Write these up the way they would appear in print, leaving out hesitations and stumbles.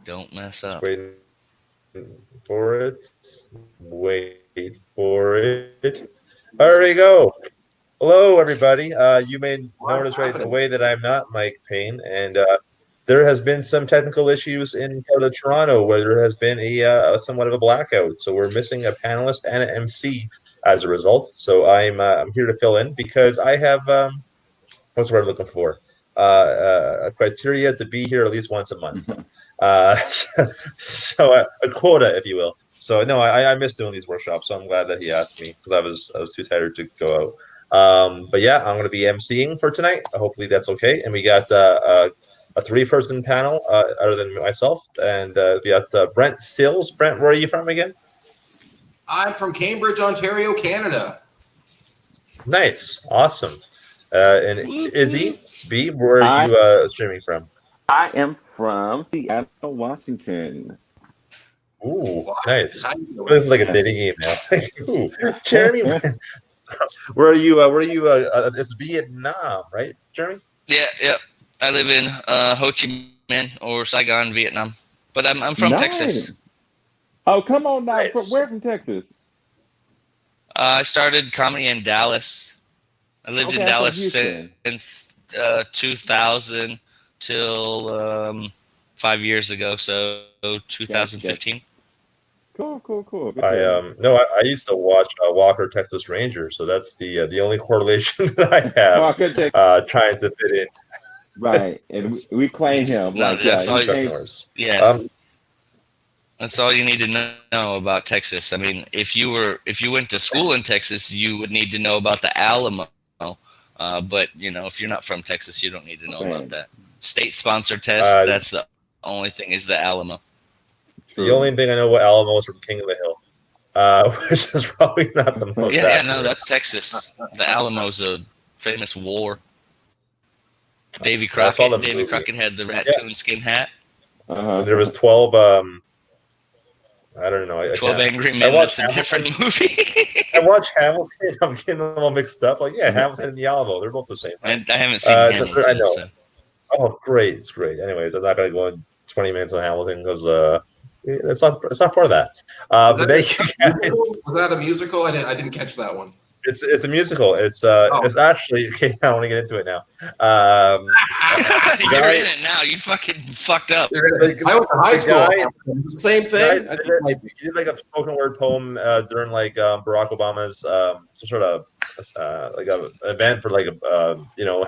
Don't mess Just up. waiting for it. Wait for it. There we go. Hello, everybody. You may What's notice right happening? away that I'm not Mike Payne, and there has been some technical issues in part of Toronto where there has been a somewhat of a blackout. So we're missing a panelist and an MC as a result. So I'm here to fill in because I have what's the word I'm looking for? A criteria to be here at least once a month. Uh, so a quota, if you will. So no, I miss doing these workshops. So I'm glad that he asked me because I was too tired to go out. But yeah, I'm going to be emceeing for tonight. Hopefully that's okay. And we got a three-person panel other than myself, and we got Brent Sills. Brent, where are you from again? I'm from Cambridge, Ontario, Canada. Nice, awesome. And Whoop, whoop. Izzy B, where are I you streaming from? I am from Seattle, Washington. Ooh, Washington. nice. How you This doing? is like a dating game now. Ooh, Jeremy, where are you? Where are you? It's Vietnam, right, Jeremy? Yeah, yeah. I live in Ho Chi Minh or Saigon, Vietnam. But I'm from Nice. Texas. Oh, come on now. Nice. Where from Texas? I started comedy in Dallas. I lived in Okay, I'm from Dallas Houston. since 2000 till 5 years ago, so Gotcha, gotcha. 2015. Cool. Good I deal. no, I used to watch Walker Texas Ranger, so that's the only correlation that I have Walker, Texas. trying to fit in. Right, and It's we claim him. No, Like, yeah, that's he all. Chuck came. Norris. Yeah, that's all you need to know about Texas. I mean, if you went to school in Texas, you would need to know about the Alamo. But if you're not from Texas, you don't need to know about Man, that. State sponsored test. Uh, That's the only thing is the Alamo. the only true. thing I know about Alamo is from King of the Hill, which is probably not the most Yeah, no, accurate. that's Texas. The Alamo's a famous war. Davy I saw Crockett. the Davy movie. Crockett had the Yeah, raccoon skin hat. Uh there was huh. 12. I don't know. I 12 can't. Angry I Men. watched That's a Hamilton. different movie. I watch Hamilton. I'm getting them all mixed up. Like, yeah, Hamilton and the Alamo, they're both the same, right? And I haven't seen I Hamilton, know. so Oh, great, it's great. Anyways, I'm not gonna go in 20 minutes on Hamilton because it's not part of that. Was But that a thank you guys. musical? Was that a musical? I didn't catch that one. It's a musical. Oh, It's actually okay. I want to get into it now. The you're in guy, it now. You fucking fucked up. I went to high the school. guy, Same the guy thing. I did think it. it might be. He did like a spoken word poem during like Barack Obama's some sort of like a event for like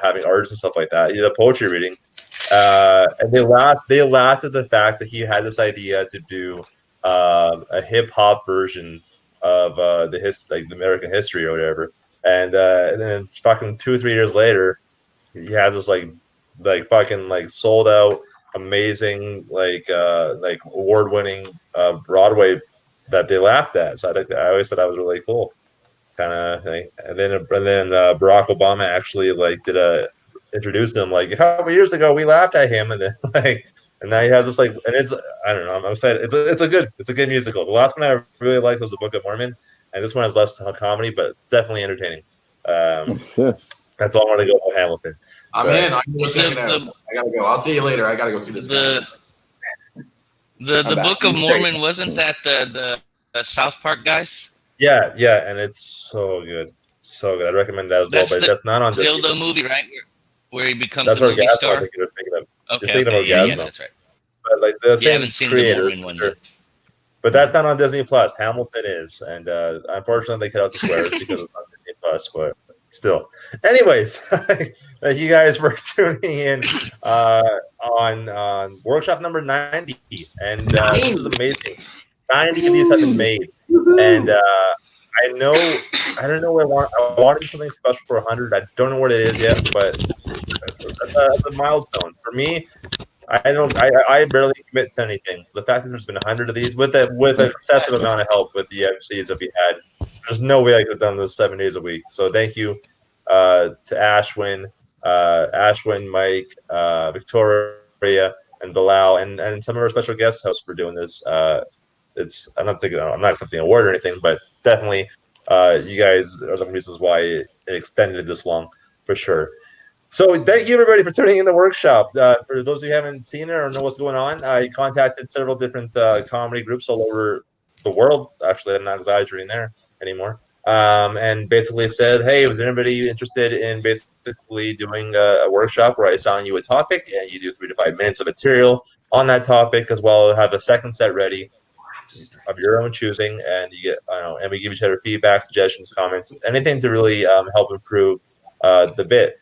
having artists and stuff like that. He did a poetry reading, and they laughed at the fact that he had this idea to do a hip hop version of like the American history or whatever. And then fucking 2 or 3 years later, he has this like fucking like sold out amazing like award winning Broadway that they laughed at. So I always thought that was really cool kind of thing. And then Barack Obama actually like did a introduced him like a couple years ago. We laughed at him, and then like and now he has this like and it's I don't know. I'm excited. It's a good musical. The last one I really liked was the Book of Mormon, and this one has less comedy, but it's definitely entertaining. Um, that's all I want to go with Hamilton. I'm So in. I'm gonna Was check it out. I gotta go. I'll see you later. I gotta go see this guy. the the I'm back. Book of Mormon? Wasn't that the South Park guys? yeah, and it's so good. I recommend that as well. That's But the that's not on Disney. dildo movie, right? Where he becomes That's the movie Orgasmo. I star. think you're thinking of. You're Okay, thinking of yeah, Orgasmo, that's right. but like the Yeah, I same haven't seen the creators. Mormon one Sure. then. But that's not on Disney Plus. Hamilton is, and unfortunately, they cut out the swears because it's on Disney Plus. But still, anyways, thank you guys for tuning in on workshop number 90, and this is amazing. 90 of these have been made, and I know I don't know what I want. I wanted something special for 100. I don't know what it is yet, but that's a milestone for me. I don't. I barely commit to anything. So the fact that there's been 100 of these with an excessive amount of help with the MCs that we had, there's no way I could have done this 7 days a week. So thank you to Ashwin, Mike, Victoria, and Bilal, and some of our special guest hosts for doing this. I'm not accepting an award or anything, but definitely you guys are the reasons why it extended this long for sure. So thank you everybody for tuning in the workshop. For those of you who haven't seen it or know what's going on, I contacted several different comedy groups all over the world. Actually, I'm not exaggerating there anymore. And basically said, hey, was anybody interested in basically doing a workshop where I assign you a topic and you do 3 to 5 minutes of material on that topic, as well as have a second set ready of your own choosing, and you get, and we give each other feedback, suggestions, comments, anything to really help improve the bit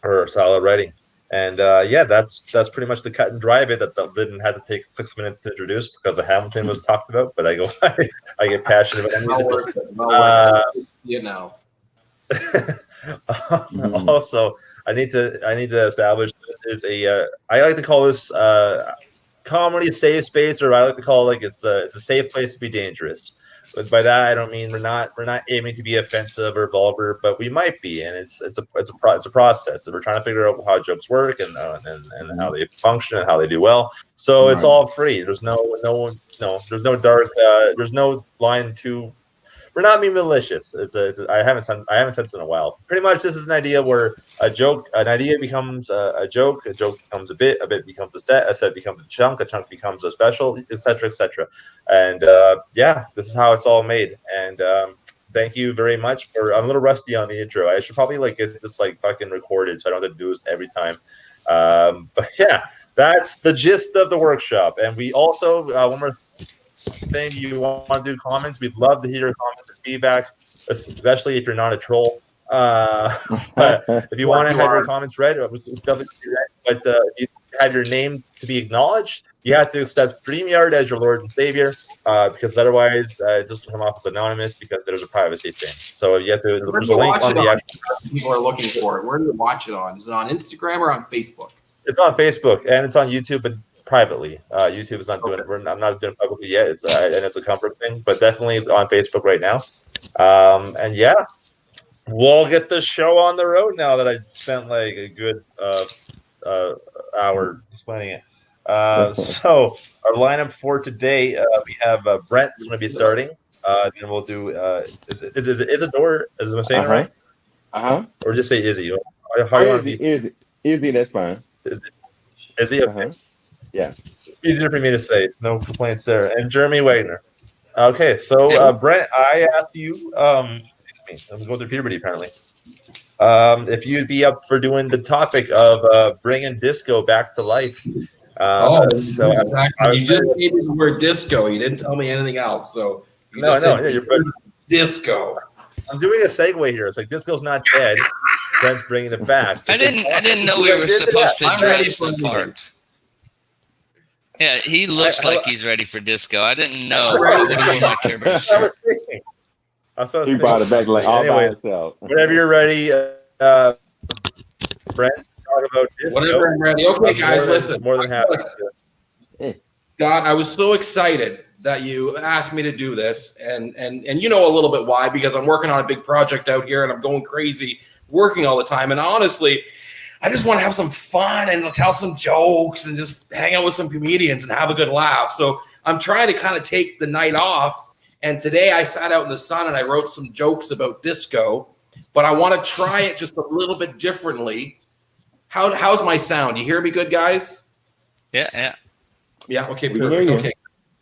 or solid writing. And yeah, that's pretty much the cut and dry of it. That didn't have to take 6 minutes to introduce because the Hamilton was talked about. But I get passionate about musicals. You know. Also, I need to establish this is a I like to call this comedy safe space, or I like to call it like it's a safe place to be dangerous. But by that I don't mean we're not aiming to be offensive or vulgar, but we might be, and it's a process. We're trying to figure out how jokes work and how they function and how they do well. So it's all free. There's no there's no dark there's no line to. We're not being malicious. I haven't said this in a while. Pretty much, this is an idea where an idea becomes a joke becomes a bit becomes a set becomes a chunk becomes a special, etc., etc. And yeah, this is how it's all made. And thank you very much for. I'm a little rusty on the intro. I should probably get this fucking recorded so I don't have to do this every time. But yeah, that's the gist of the workshop. And we also one more thing, you want to do comments, we'd love to hear your comments and feedback, especially if you're not a troll. But if you want to have your comments read, definitely read. But if you have your name to be acknowledged, you have to accept StreamYard as your Lord and Savior, because otherwise it's just come off as anonymous because there's a privacy thing. So you have to. There's a link on the actual. People are looking for it. Where do you watch it on? Is it on Instagram or on Facebook? It's on Facebook and it's on YouTube, but privately. YouTube is not doing it. I'm not doing it publicly yet. It's and it's a comfort thing, but definitely it's on Facebook right now. And yeah, we'll get the show on the road now that I spent a good hour explaining it. So our lineup for today, we have Brent's going to be starting. Then we'll do is it ISADORE? Is I saying it right? Or just say Izzy. How you want to be? Izzy, that's fine. Izzy, okay. Yeah. Easier for me to say. No complaints there. And Jeremy Wagner. Okay, so Brent, I asked you, I'm going through puberty apparently. If you'd be up for doing the topic of bringing disco back to life. So exactly. You just needed the word disco. You didn't tell me anything else. So you're disco. I'm doing a segue here. It's like disco's not dead. Brent's bringing it back. I didn't know we were supposed to dress the part. Yeah, he looks like he's ready for disco. I didn't know. He brought it back all by himself. Whenever you're ready, Brent, talk about disco. Whenever I'm ready. Okay, guys, listen. More than happy. Scott, I was so excited that you asked me to do this, and you know a little bit why, because I'm working on a big project out here and I'm going crazy working all the time. And honestly, I just want to have some fun and tell some jokes and just hang out with some comedians and have a good laugh. So I'm trying to kind of take the night off. And today I sat out in the sun and I wrote some jokes about disco, but I want to try it just a little bit differently. How's my sound? You hear me good, guys? Yeah. Okay, perfect. Okay.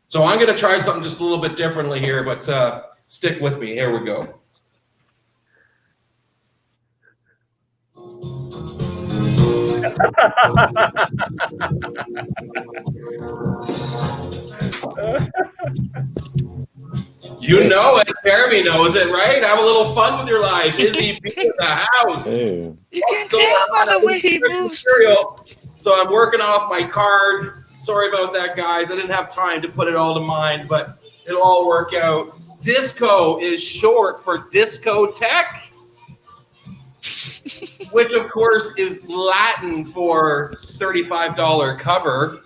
So I'm going to try something just a little bit differently here, but stick with me. Here we go. You know it. Jeremy knows it, right? Have a little fun with your life. Izzy be in the house. You can tell by the way he moves. So I'm working off my card. Sorry about that, guys. I didn't have time to put it all to mind, but it'll all work out. Disco is short for discotheque, which of course is Latin for $35 cover.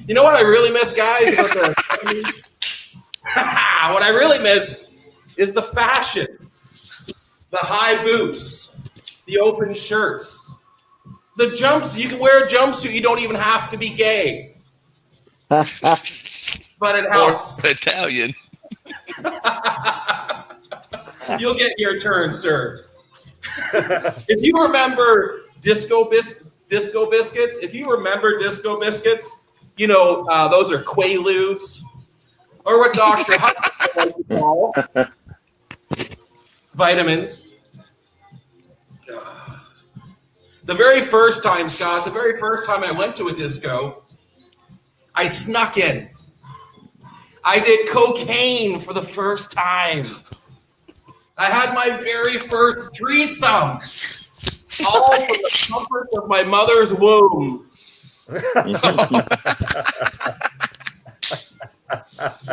You know what I really miss, guys? What I really miss is the fashion, the high boots, the open shirts, the jumpsuit. You can wear a jumpsuit. You don't even have to be gay. But it helps. Or Italian. You'll get your turn, sir. If you remember Disco Biscuits, you know, those are Quaaludes, or what Dr. Hunt likes to call vitamins. The very first time, Scott, I went to a disco, I snuck in. I did cocaine for the first time. I had my very first threesome, all from the comfort of my mother's womb.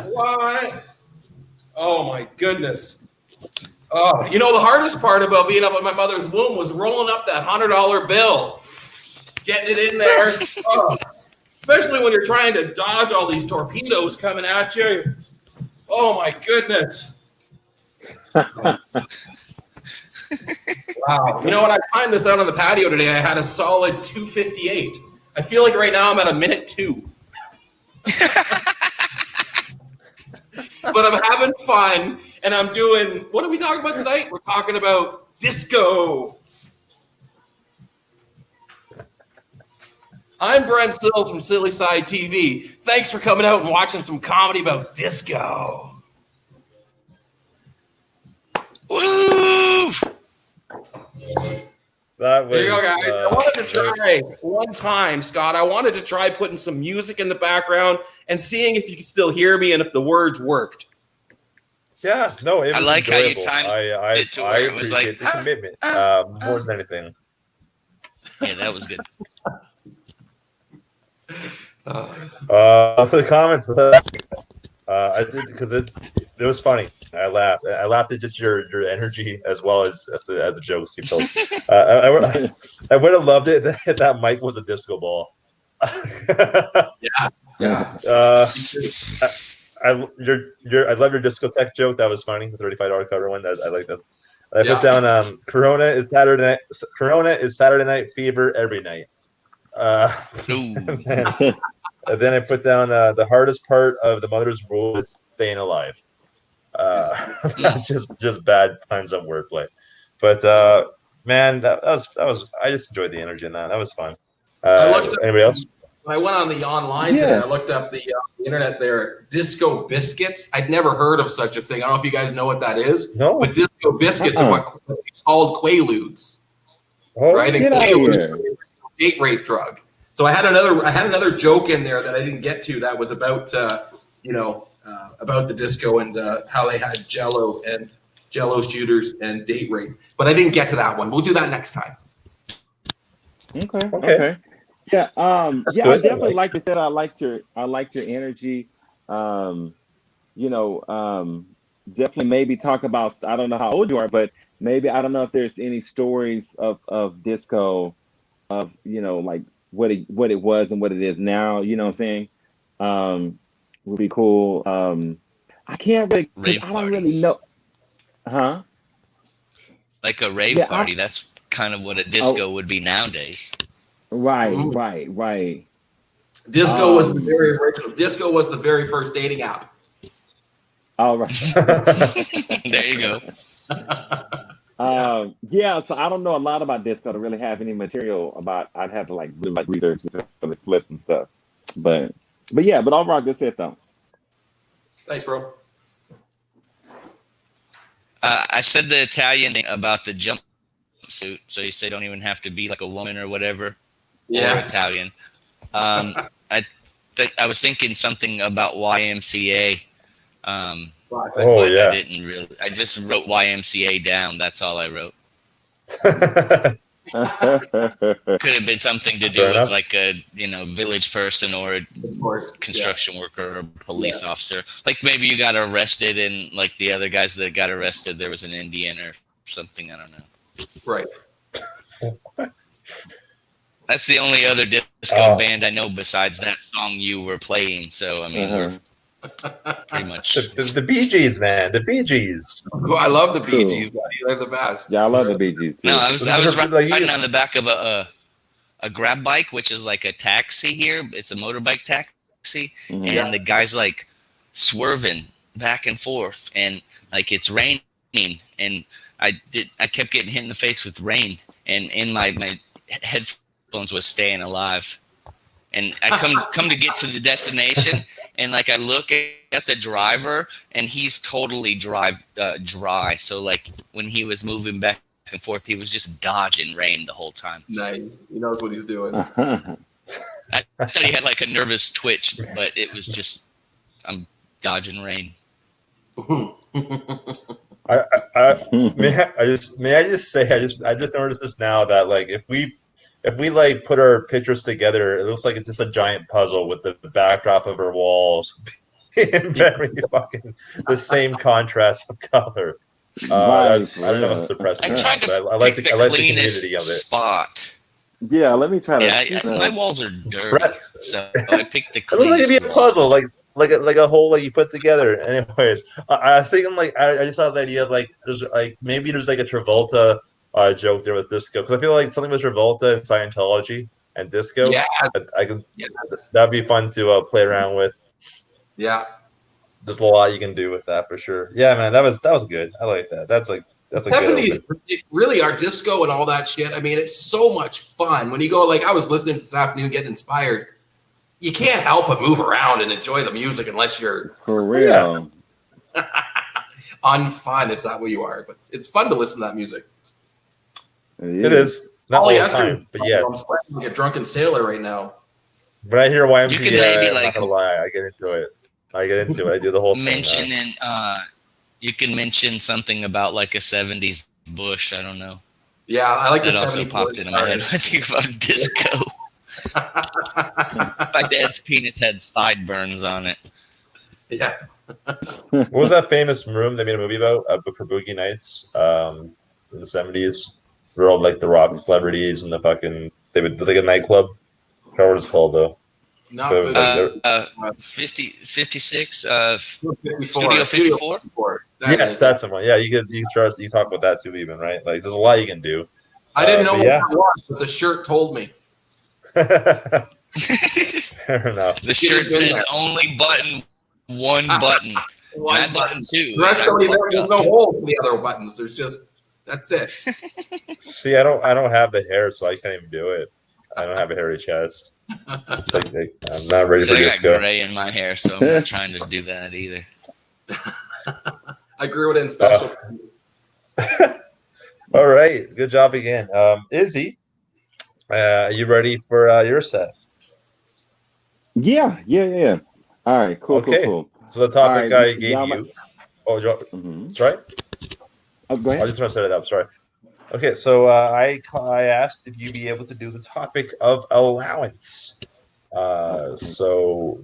What? Oh my goodness. Oh, you know, the hardest part about being up at my mother's womb was rolling up that $100 bill, getting it in there. Oh, especially when you're trying to dodge all these torpedoes coming at you. Oh my goodness. Wow. You know what? I timed this out on the patio today. I had a solid 2:58. I feel like right now I'm at a minute 2. But I'm having fun, and I'm doing, what are we talking about tonight? We're talking about disco. I'm Brent Sills from Silly Side TV. Thanks for coming out and watching some comedy about disco. Woo! That was, There you go, guys. I wanted to try one time, Scott. I wanted to try putting some music in the background and seeing if you could still hear me and if the words worked. Yeah, no, it was I like how you enjoyable. timed I it to where it was appreciate like, the commitment more than anything. Yeah, that was good. The comments, I did because it was funny. I laughed. I laughed at just your energy as well as the jokes you told. I would have loved it if that Mike was a disco ball. Yeah. I love your discotheque joke. That was funny. The $35 cover one. I like that. I put down Corona is Saturday night fever every night. And then I put down the hardest part of the mother's rule is staying alive. Just bad puns on wordplay. But man, that was I just enjoyed the energy in that. That was fun. Anybody else? I went on the online today. I looked up the internet there. Disco biscuits. I'd never heard of such a thing. I don't know if you guys know what that is. No. But disco biscuits are what called Quaaludes. Oh, right? And Quaaludes is a date rape drug. So I had another joke in there that I didn't get to that was about about the disco and how they had Jello and Jello shooters and date rape. But I didn't get to that one. We'll do that next time. Okay. Yeah, I definitely like you said. I liked your energy. Definitely maybe talk about. I don't know how old you are, but maybe I don't know if there's any stories of disco, of like what it was and what it is now. You know what I'm saying? Would be cool. I can't really. I don't really know. Huh? Like a rave party. That's kind of what a disco would be nowadays. Right. Disco was the very original. Disco was the very first dating app. All right. There you go. So I don't know a lot about disco to really have any material about. I'd have to really research and really flip some stuff. But overall, good set though. Thanks, bro. I said the Italian thing about the jumpsuit, so you say don't even have to be like a woman or whatever. Yeah. Or Italian. I was thinking something about YMCA. I didn't really. I just wrote YMCA down. That's all I wrote. Could have been something to do with like a village person or a construction worker or police officer. Like maybe you got arrested and like the other guys that got arrested, there was an Indian or something. I don't know. Right. That's the only other disco band I know besides that song you were playing. So I mean, pretty much the Bee Gees, man. The Bee Gees. Oh, I love the Bee Gees. They're the best. Yeah, I love the Bee Gees too. No, I was riding on the back of a grab bike, which is like a taxi here. It's a motorbike taxi, and the guy's like swerving back and forth, and like it's raining, and I kept getting hit in the face with rain, and in my headphones was staying alive. And I come to get to the destination, and like I look at the driver, and he's totally dry. So like when he was moving back and forth, he was just dodging rain the whole time. Nice. He knows what he's doing. I thought he had like a nervous twitch, but it was just I'm dodging rain. May I just say I just noticed this now that like if we like put our pictures together, it looks like it's just a giant puzzle with the backdrop of our walls being very fucking the same contrast of color. I don't know if it's depressing. I tried to I like pick the community of it. Spot. Yeah, let me try to. Yeah, my walls are dirty, so I picked the It looks like it'd be a spot. puzzle, like a whole like you put together. Anyways, I was thinking like I just thought the idea of like there's like maybe there's like a Travolta joke there with disco, because I feel like something with Travolta and Scientology and disco. Yeah, I can. That'd be fun to play around with. Yeah. There's a lot you can do with that for sure. Yeah, man, that was good. I like that. That's a good 70s open. really are disco and all that shit. I mean, it's so much fun when you go. Like I was listening to this afternoon, getting inspired. You can't help but move around and enjoy the music unless you're for real unfun. It's not what you are, but it's fun to listen to that music. It is not all the time, but yeah. I'm sweating like a drunken sailor right now. But I hear YMCA. You can maybe I'm like not gonna lie, I get into it. I do the whole thing. mention you can mention something about like a 70s bush. I don't know. Yeah, I like That the also 70s popped into my head. I think about disco. My dad's penis had sideburns on it. Yeah. What was that famous room they made a movie about for Boogie Nights in the 70s? Where all like the rock celebrities and the fucking they would like a nightclub. I forgot what it's called though. No, But it was like 56 Studio Studio 54. yes, that's someone. Yeah, you can talk about that too, even right? Like, there's a lot you can do. I didn't know but what yeah. that was, but the shirt told me. Fair enough. The shirt said only button one button. One button two. The rest of it, there's no hole for the other buttons. There's just that's it. See, I don't have the hair, so I can't even do it. I don't have a hairy chest. It's like I'm not ready for I got disco. gray in my hair, so I'm not trying to do that either. I grew it in special. All right, good job again, Izzy. Are you ready for your set? Yeah. All right, cool. So the topic right, I gave you. That's right. Oh, go ahead. I just want to set it up. Sorry. Okay, so I asked if you'd be able to do the topic of allowance. So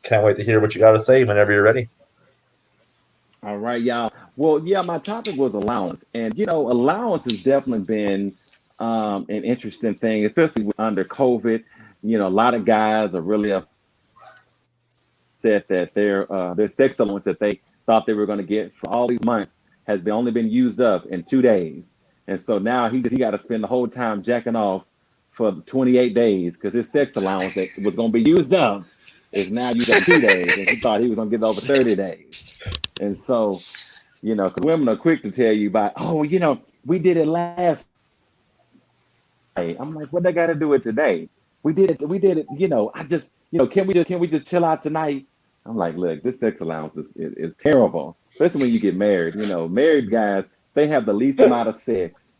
can't wait to hear what you got to say whenever you're ready. All right, y'all. Well, yeah, my topic was allowance, and allowance has definitely been an interesting thing, especially under COVID. A lot of guys are really upset that their sex allowance that they thought they were going to get for all these months has only been used up in 2 days. And so now he got to spend the whole time jacking off for 28 days because his sex allowance that was going to be used up is now used up 2 days. And he thought he was going to get over 30 days. And so, because women are quick to tell you about, we did it last night. I'm like, what they got to do it today? We did it. I just, can we just chill out tonight? I'm like, look, this sex allowance is terrible, especially when you get married. Married guys, they have the least amount of sex,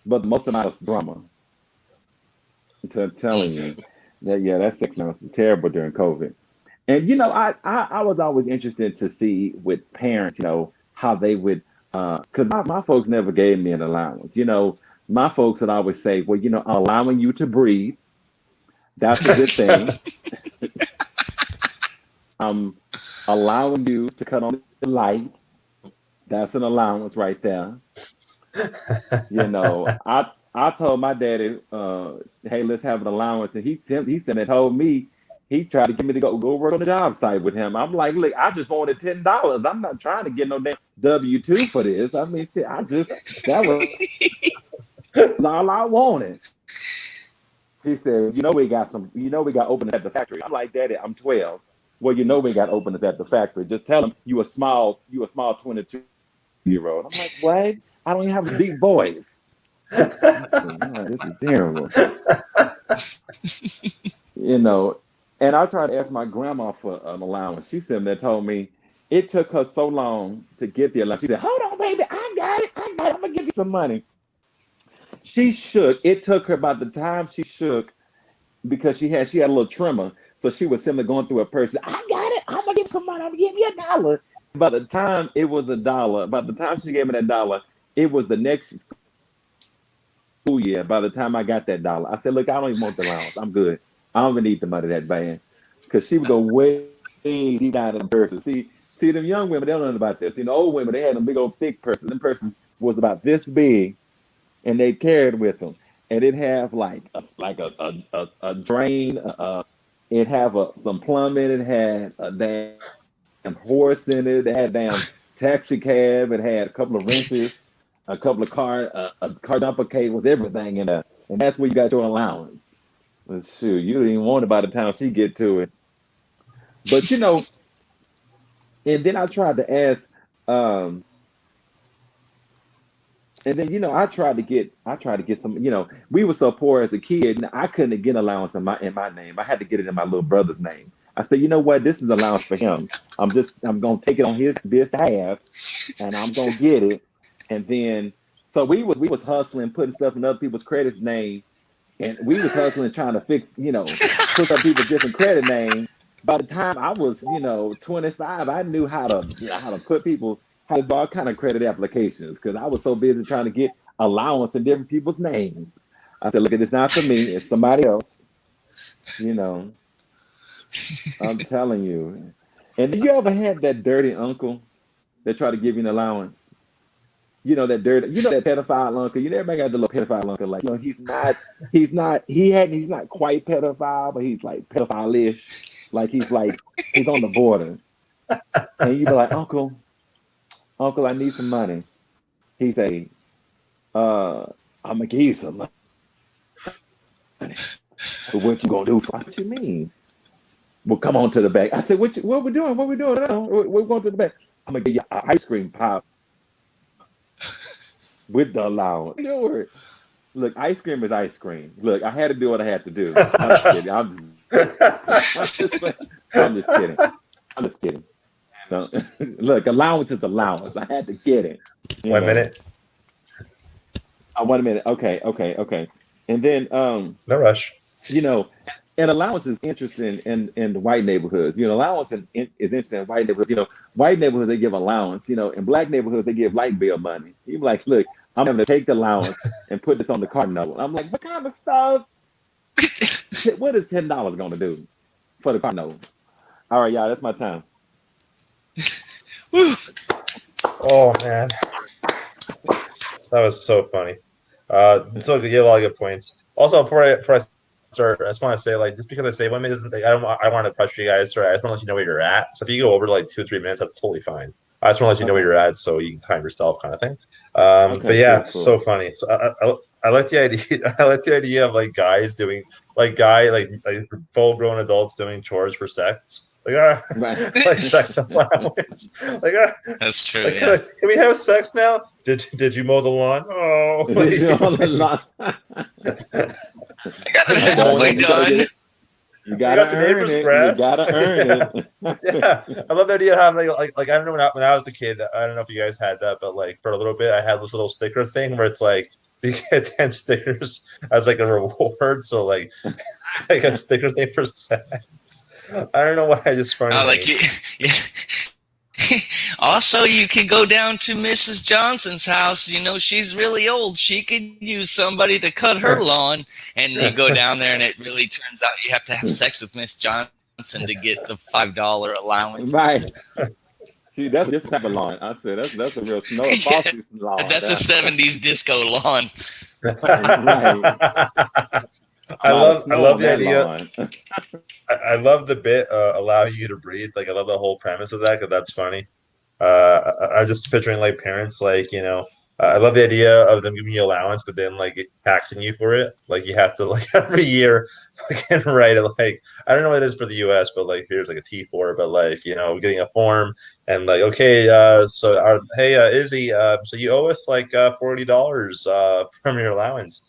but the most amount of drama. I'm telling you that sex allowance is terrible during COVID. And I was always interested to see with parents, how they would, because my folks never gave me an allowance. My folks would always say, well, allowing you to breathe, that's a good thing. Allowing you to cut on the light, that's an allowance right there. I told my daddy, hey, let's have an allowance. And he said and told me he tried to get me to go work on the job site with him. I'm like, look, I just wanted $10. I'm not trying to get no damn W-2 for this. I mean, shit, that was all I wanted. He said, we got open at the factory. I'm like, Daddy, I'm 12. Well, you know we got openers at the factory. Just tell them you a small 22-year-old. I'm like, what? I don't even have a deep voice. I said, "No, this is terrible." You know, and I tried to ask my grandma for an allowance. She said that told me it took her so long to get the allowance. She said, "Hold on, baby, I got it. I'm gonna give you some money." She shook. It took her about the time she shook because she had a little tremor. So she was simply going through a person. I got it. I'm gonna give some money. I'm gonna give you $1. By the time it was $1, by the time she gave me that $1, it was the next school year. By the time I got that $1, I said, "Look, I don't even want the allowance. I'm good. I don't even need the money that bad." Because she would go way deep down in the person. See, them young women, they don't know about this. You know, old women, they had them big old thick purses. Them purses was about this big, and they carried with them. And it'd have like a drain. It'd have some plumbing. It had a damn horse in it. It had a damn taxi cab. It had a couple of wrenches, a couple of a car dumper cables, everything in there. And that's where you got your allowance. Well, shoot, you didn't even want it by the time she get to it. But you know, and then I tried to ask, and then I tried to get some. We were so poor as a kid, and I couldn't get allowance in my name. I had to get it in my little brother's name. I said, you know what? This is allowance for him. I'm gonna take it on his behalf, and I'm gonna get it. And then so we was hustling, putting stuff in other people's credits name, and we was hustling trying to fix, put up people's different credit names. By the time I was, 25, I knew how to put people, how to do all kind of credit applications because I was so busy trying to get allowance in different people's names. I said, look, it's not for me, it's somebody else. I'm telling you. And did you ever had that dirty uncle that tried to give you an allowance? That pedophile uncle. Everybody got the little pedophile uncle. Like, he's not quite pedophile, but he's like pedophile-ish. Like he's on the border. And you be like, Uncle, I need some money. He say, I'm gonna give you some money. But what you gonna do? I said, what you mean? Well, come on to the back. I said, what we doing? What we doing? We're going to the back. I'm gonna give you an ice cream pop with the allowance. Look, ice cream is ice cream. Look, I had to do what I had to do. I'm just kidding. I'm just kidding. No, look, allowance is allowance. I had to get it. 1 minute. 1 minute. Okay. And then no rush. And allowance is interesting in the white neighborhoods. Allowance is interesting in white neighborhoods. White neighborhoods, they give allowance. In black neighborhoods, they give light bill money. You be like, look, I'm going to take the allowance and put this on the car note. I'm like, what kind of stuff? What is $10 going to do for the car note? All right, y'all, that's my time. Oh, man. That was so funny. So you get a lot of good points. Also, before I start, I just want to say, just because I say 1 minute doesn't think I want to pressure you guys. I just want to let you know where you're at. So if you go over 2 or 3 minutes, that's totally fine. I just want to let you know where you're at, so you can time yourself, kind of thing. But yeah, cool. So funny. So I like the idea. I like the idea of guys doing full-grown adults doing chores for sex. Sex allowance. That's true. Can we have sex now? Did you mow the lawn? Oh, did you mow the lawn? I got it halfway done. You gotta earn it. Grass. You gotta earn it. Yeah, I love the idea of having I remember when I was a kid. I don't know if you guys had that, but for a little bit, I had this little sticker thing where it's you get 10 stickers as a reward. So a sticker thing for sex. I don't know why I just find yeah. Also, you can go down to Mrs. Johnson's house. She's really old. She could use somebody to cut her lawn. And you go down there, and it really turns out you have to have sex with Miss Johnson to get the $5 allowance. Right. See, that's a different type of lawn. I said that's a real snow lawn. That's a 70s disco lawn. Right. I love the idea. I love the bit allowing you to breathe. I love the whole premise of that because that's funny. I'm just picturing parents I love the idea of them giving you allowance, but then like taxing you for it. Like you have to like every year fucking write it. Like I don't know what it is for the U.S., but like here's like a T4, but like getting a form and like okay, hey Izzy, so you owe us like $40 from your allowance.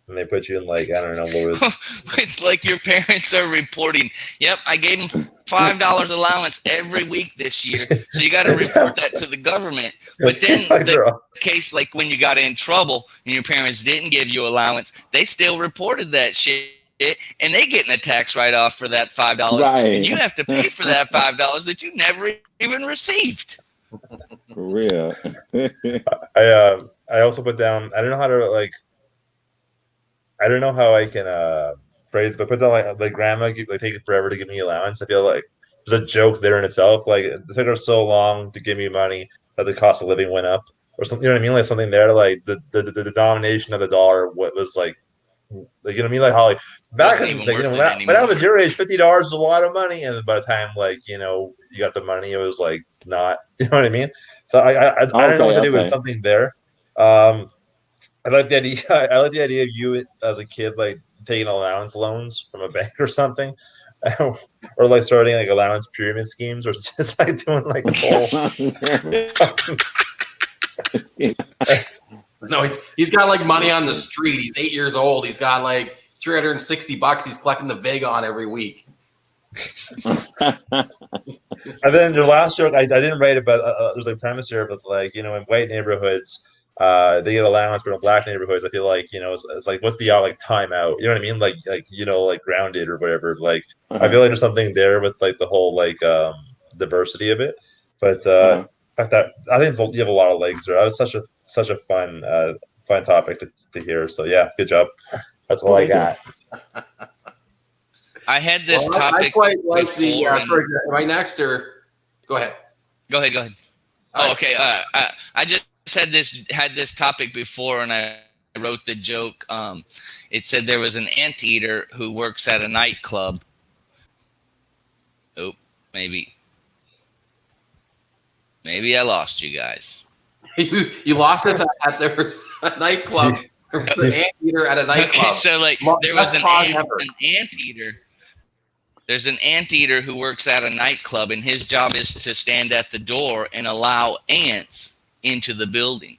And they put you in like I don't know what was. It's like your parents are reporting. Yep, I gave them $5 allowance every week this year, so you got to report that to the government. But then the case, like when you got in trouble and your parents didn't give you allowance, they still reported that shit, and they getting a tax write-off for that $5, Right. and you have to pay for that $5 that you never even received. For real. I also put down. I don't know how to like. I don't know how I can phrase, but put down like grandma like taking forever to give me allowance. I feel like there's a joke there in itself. Like it took her so long to give me money that the cost of living went up, or something. You know what I mean? Like something there, like the domination of the dollar. What was like you know what I mean? Like how like back in like, when I was your age, $50 was a lot of money, and by the time like you got the money, it was like not. You know what I mean? So I don't know what to do with something there. I like the idea. I like the idea of you as a kid, like taking allowance loans from a bank or something, or like starting like allowance pyramid schemes, or just like doing like No, he's got like money on the street. He's 8 years old. He's got like $360 he's collecting the vig on every week. And then your last joke, I didn't write it, but there's like premise here, but like in white neighborhoods. They get allowance, but in black neighborhoods, I feel like it's like what's the like timeout? You know what I mean? Like grounded or whatever. Like I feel like there's something there with like the whole like diversity of it. But I think you have a lot of legs there. That was such a fun topic to hear. So yeah, good job. That's all I got. I had this topic. I quite like the. Am I next or go ahead? Go ahead. Oh, okay. I just had this topic before, and I wrote the joke. It said there was an anteater who works at a nightclub. Oh, maybe I lost you guys. You lost us at there was a nightclub. There was an anteater at a nightclub. Okay, so like there was an anteater. There's an anteater who works at a nightclub, and his job is to stand at the door and allow ants into the building.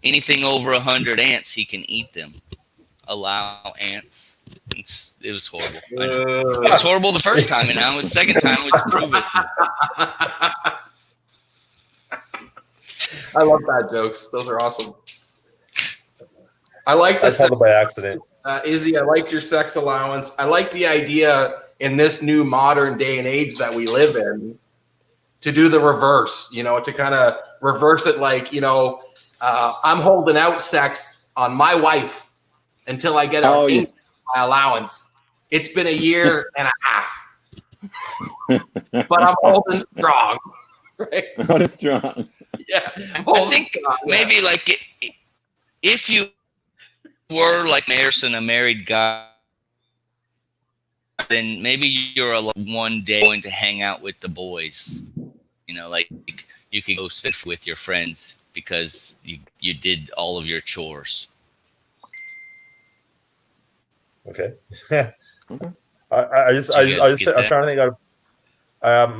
Anything over 100 ants, he can eat them. Allow ants. It was horrible. It was horrible the first time, and now the second time was proven. I love bad jokes. Those are awesome. I like this. I by accident. Izzy, I liked your sex allowance. I like the idea in this new modern day and age that we live in to do the reverse, to kind of reverse it like, I'm holding out sex on my wife until I get my allowance. It's been a year and a half, but I'm holding strong. Right? Holding strong. Yeah. I think maybe like if you were like Mayerson, a married guy, then maybe you're one day going to hang out with the boys. Like you could go spend with your friends because you did all of your chores. Okay. I'm trying to think of.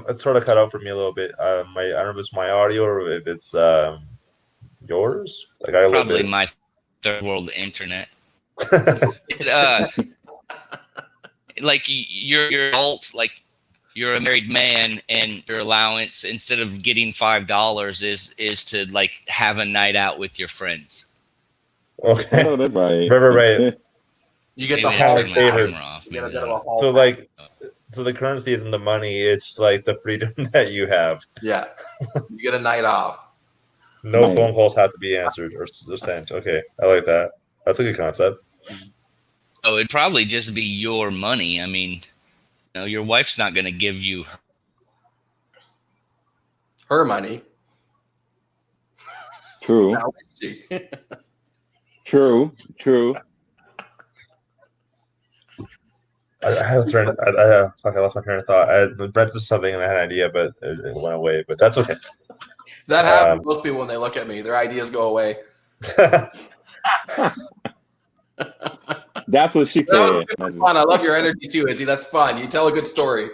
It's sort of cut out for me a little bit. I don't know if it's my audio or if it's yours. Like probably my third world internet. Like you're adult, like you're a married man, and your allowance instead of getting $5 is to like have a night out with your friends. Okay, oh, that's right. Right. You get the hall favorite. So the currency isn't the money; it's like the freedom that you have. Yeah, you get a night off. No phone calls have to be answered or sent. Okay, I like that. That's a good concept. Oh, it'd probably just be your money. I mean, your wife's not going to give you her money. True. True. I lost my train of thought. Brent said something and I had an idea, but it went away. But that's okay. That happens to most people when they look at me. Their ideas go away. That's what she That said. was fun. I love your energy too, Izzy. That's fun. You tell a good story.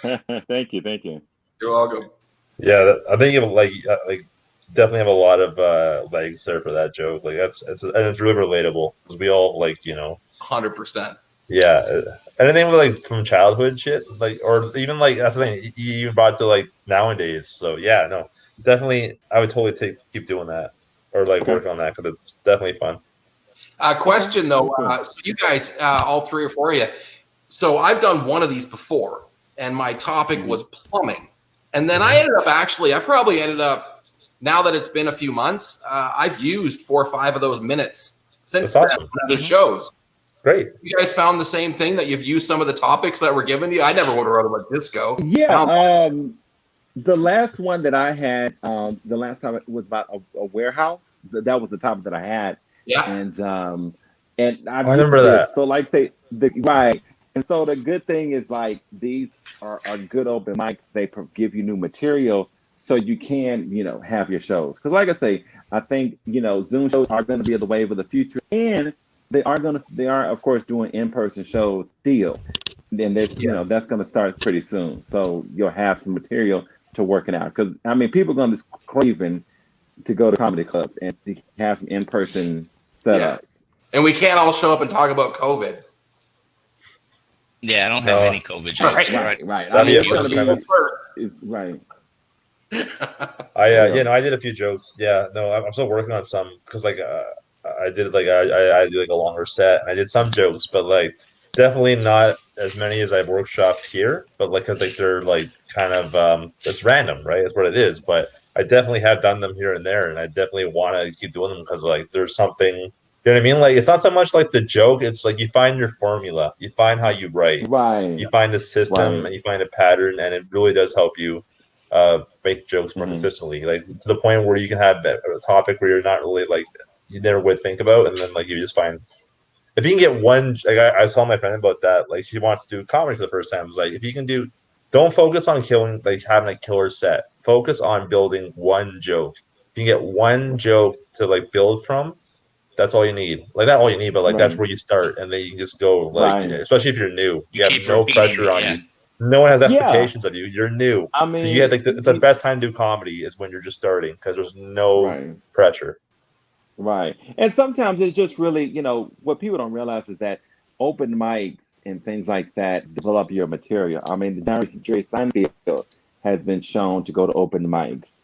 Thank you. You're welcome. Yeah, I think you like definitely have a lot of legs there for that joke. Like and it's really relatable because we all 100%. Yeah, anything with like from childhood shit, like or even like that's the thing you even brought to like nowadays. So yeah, no, it's definitely I would totally keep doing that or like work on that because it's definitely fun. Question though, Cool. so you guys, all three or four of you. So I've done one of these before, and my topic was plumbing, and then I probably ended up. Now that it's been a few months, I've used 4 or 5 of those minutes since then on other shows. Great. You guys found the same thing that you've used some of the topics that were given to you? I never would have wrote about disco. Yeah. The last one that I had, the last time it was about a warehouse. That was the topic that I had. Yeah. And I remember that. So like say right. And so the good thing is like these are good open mics. They give you new material so you can, have your shows. Because like I say, I think, Zoom shows are going to be the wave of the future. And they are of course doing in-person shows still. Then there's that's going to start pretty soon. So you'll have some material to work it out. Because I mean people are going to be craving to go to comedy clubs and to have some in-person setups. Yeah. And we can't all show up and talk about COVID. Yeah, I don't have any COVID jokes. Right. That'd be a it's gonna first. it's right. I did a few jokes. Yeah, no, I'm still working on some because I did I do like a longer set. And I did some jokes, but like definitely not as many as I've workshopped here. But like because like they're like kind of it's random, right? That's what it is. But I definitely have done them here and there, and I definitely want to keep doing them because like there's something. You know what I mean? Like it's not so much like the joke. It's like you find your formula. You find how you write. Right. You find the system and you find a pattern, and it really does help you make jokes more consistently. Like to the point where you can have a topic where you're not really like you never would think about, and then like you just find if you can get one. Like I saw my friend about that. Like she wants to do comedy for the first time. It's like if you can don't focus on having a killer set. Focus on building one joke. If you can get one joke to like build from. That's all you need. Like not all you need, but like that's where you start, and then you can just go. Like especially if you're new, you have no pressure on you. No one has expectations of you. You're new. I mean, so you had it's the best time to do comedy is when you're just starting because there's no pressure. Right, and sometimes it's just really what people don't realize is that open mics and things like that develop your material. I mean, Jerry Seinfeld has been shown to go to open mics,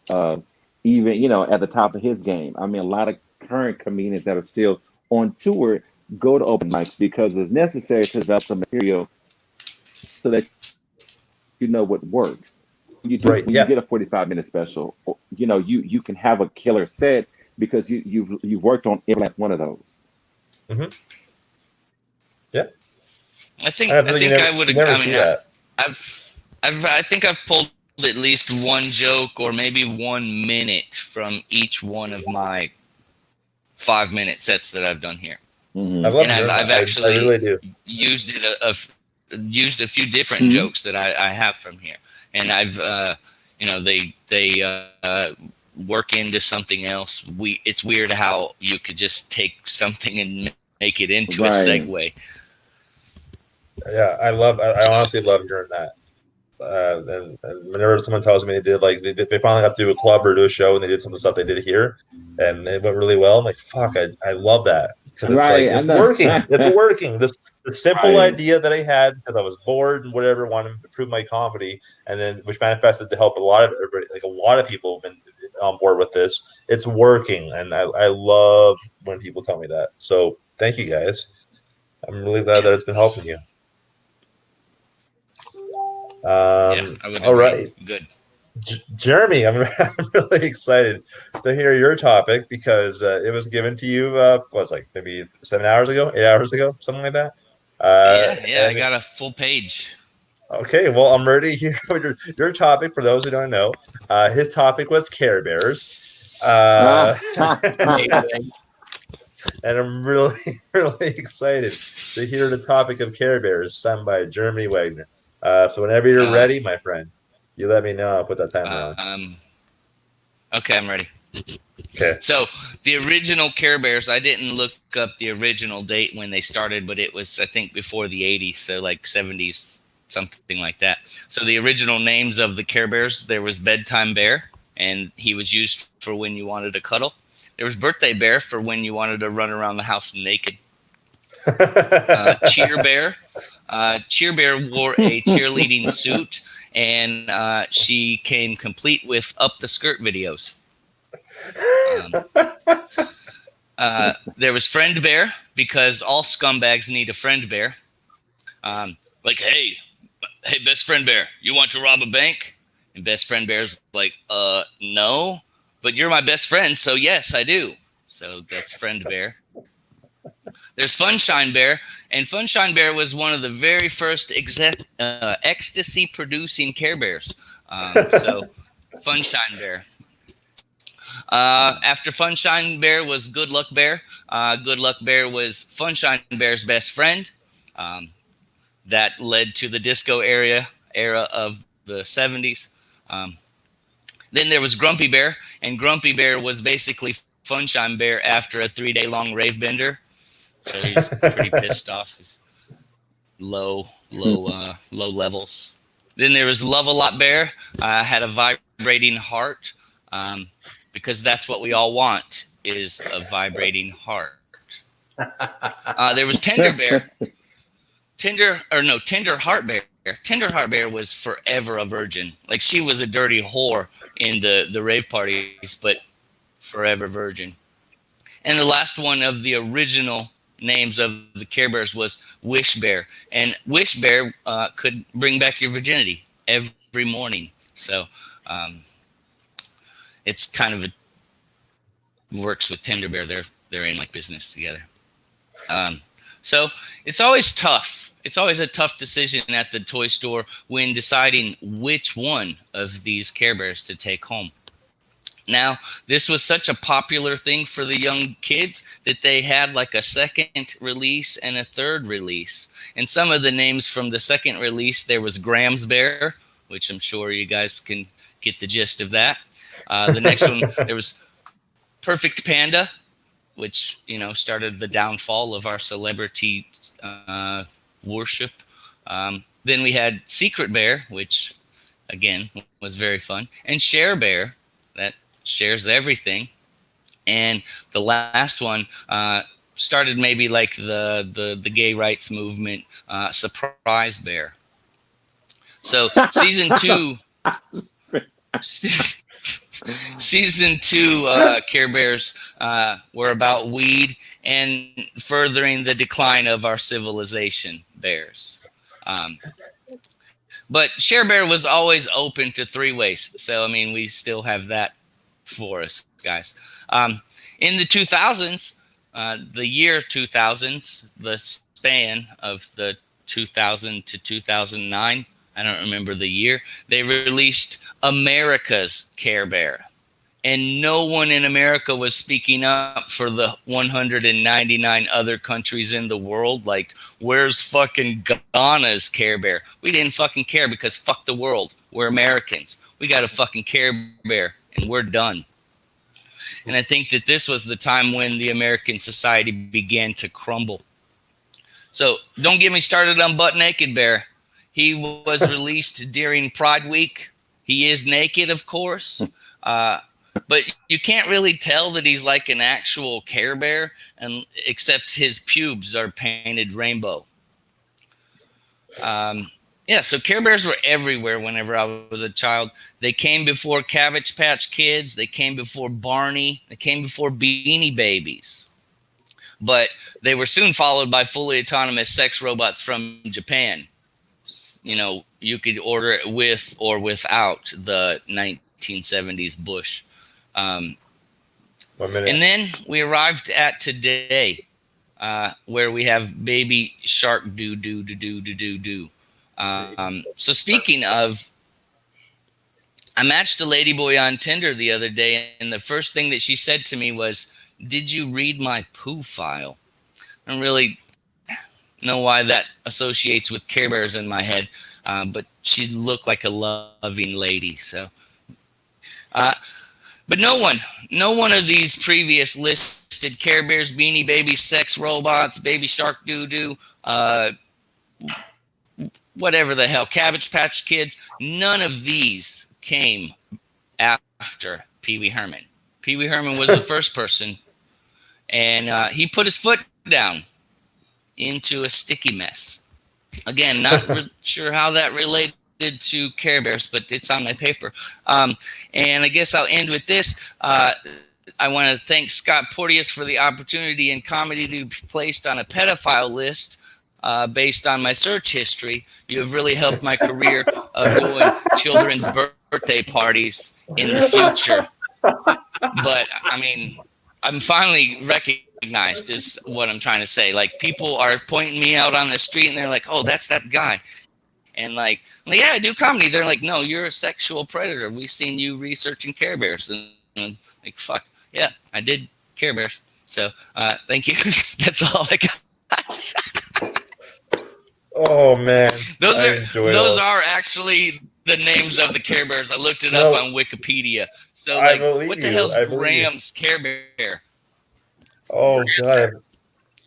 even at the top of his game. I mean, a lot of current comedians that are still on tour go to open mics because it's necessary to develop the material so that you know what works. You get a 45-minute special, you can have a killer set because you've worked on every last one of those. Mm-hmm. Yeah, I think I would have. I mean, I think I've pulled at least one joke or maybe 1 minute from each one of my 5-minute sets that I've done here. I've actually I really do. used it used a few different jokes that I have from here, and I've they work into something else. It's weird how you could just take something and make it into a segue. Yeah, I honestly love hearing that. And whenever someone tells me they did they finally got to do a club or do a show and they did some of the stuff they did here and it went really well, I'm like, fuck, I love that because it's it's working. It's working. The simple idea that I had because I was bored and whatever, wanted to improve my comedy, and then which manifested to help a lot of everybody. Like a lot of people have been on board with this. It's working, and I love when people tell me that. So thank you guys. I'm really glad that it's been helping you. All right. Good. Jeremy, I'm really excited to hear your topic because it was given to you, maybe 7 hours ago, 8 hours ago, something like that. I got a full page. Okay, well, I'm ready to hear your topic for those who don't know. His topic was Care Bears. And I'm really, really excited to hear the topic of Care Bears, sung by Jeremy Wagner. So whenever you're ready, my friend, you let me know. I'll put that timer on. Okay, I'm ready. Okay. So the original Care Bears, I didn't look up the original date when they started, but it was, I think, before the 80s, so like 70s, something like that. So the original names of the Care Bears, there was Bedtime Bear, and he was used for when you wanted to cuddle. There was Birthday Bear for when you wanted to run around the house naked. Cheer Bear. Cheer Bear wore a cheerleading suit, and she came complete with up the skirt videos. There was Friend Bear, because all scumbags need a friend bear. Like, hey, best friend bear, you want to rob a bank? And best friend bear's like, no, but you're my best friend, so yes, I do. So that's Friend Bear. There's Funshine Bear, and Funshine Bear was one of the very first ecstasy producing Care Bears. So Funshine Bear. After Funshine Bear was Good Luck Bear. Good Luck Bear was Funshine Bear's best friend. That led to the disco era of the 70s. Then there was Grumpy Bear, and Grumpy Bear was basically Funshine Bear after a 3-day long rave bender. So he's pretty pissed off. He's low levels. Then there was Love a Lot Bear. Had a vibrating heart, because that's what we all want, is a vibrating heart. There was Tender Bear. Tender Heart Bear. Tender Heart Bear was forever a virgin. Like, she was a dirty whore in the rave parties, but forever virgin. And the last one of the original names of the Care Bears was Wish Bear. And Wish Bear could bring back your virginity every morning. So it's kind of works with Tender Bear. They're in like business together. So it's always tough. It's always a tough decision at the toy store when deciding which one of these Care Bears to take home. Now, this was such a popular thing for the young kids that they had like a second release and a third release. And some of the names from the second release, there was Graham's Bear, which I'm sure you guys can get the gist of that. The next one, there was Perfect Panda, which, started the downfall of our celebrity worship. Then we had Secret Bear, which, again, was very fun. And Share Bear, that shares everything. And the last one started maybe like the gay rights movement, Surprise Bear. So season two Care Bears were about weed and furthering the decline of our civilization bears. But Share Bear was always open to 3 ways. So, I mean, we still have that for us, guys. In the 2000s, the year 2000s, the span of the 2000 to 2009, I don't remember the year, they released America's Care Bear. And no one in America was speaking up for the 199 other countries in the world. Like, where's fucking Ghana's Care Bear? We didn't fucking care because fuck the world. We're Americans. We got a fucking Care Bear, and we're done. And I think that this was the time when the American society began to crumble. So don't get me started on Butt Naked Bear. He was released during Pride Week. He is naked, of course. But you can't really tell that he's like an actual Care Bear, except his pubes are painted rainbow. So Care Bears were everywhere whenever I was a child. They came before Cabbage Patch Kids. They came before Barney. They came before Beanie Babies. But they were soon followed by fully autonomous sex robots from Japan. You could order it with or without the 1970s Bush. 1 minute. And then we arrived at today, where we have Baby Shark do. So speaking of, I matched a ladyboy on Tinder the other day, and the first thing that she said to me was, "Did you read my poo file?" I don't really know why that associates with Care Bears in my head, but she looked like a loving lady. So But no one of these previous listed Care Bears, Beanie Babies, sex robots, Baby Shark Doo Doo, whatever the hell, Cabbage Patch Kids, none of these came after Pee Wee Herman. Pee Wee Herman was the first person, and he put his foot down into a sticky mess. Again, not sure how that related to Care Bears, but it's on my paper. And I guess I'll end with this. I want to thank Scott Porteous for the opportunity in comedy to be placed on a pedophile list based on my search history. You have really helped my career of doing children's birthday parties in the future. But, I mean, I'm finally recognized is what I'm trying to say. Like, people are pointing me out on the street, and they're like, oh, that's that guy. And like, yeah, I do comedy. They're like, no, you're a sexual predator. We've seen you researching Care Bears. And I'm like, fuck, yeah, I did Care Bears. So thank you. That's all I got. Oh, man. Those are actually the names of the Care Bears. I looked it up on Wikipedia. So, like, what the hell's Graham's Care Bear? Oh, God.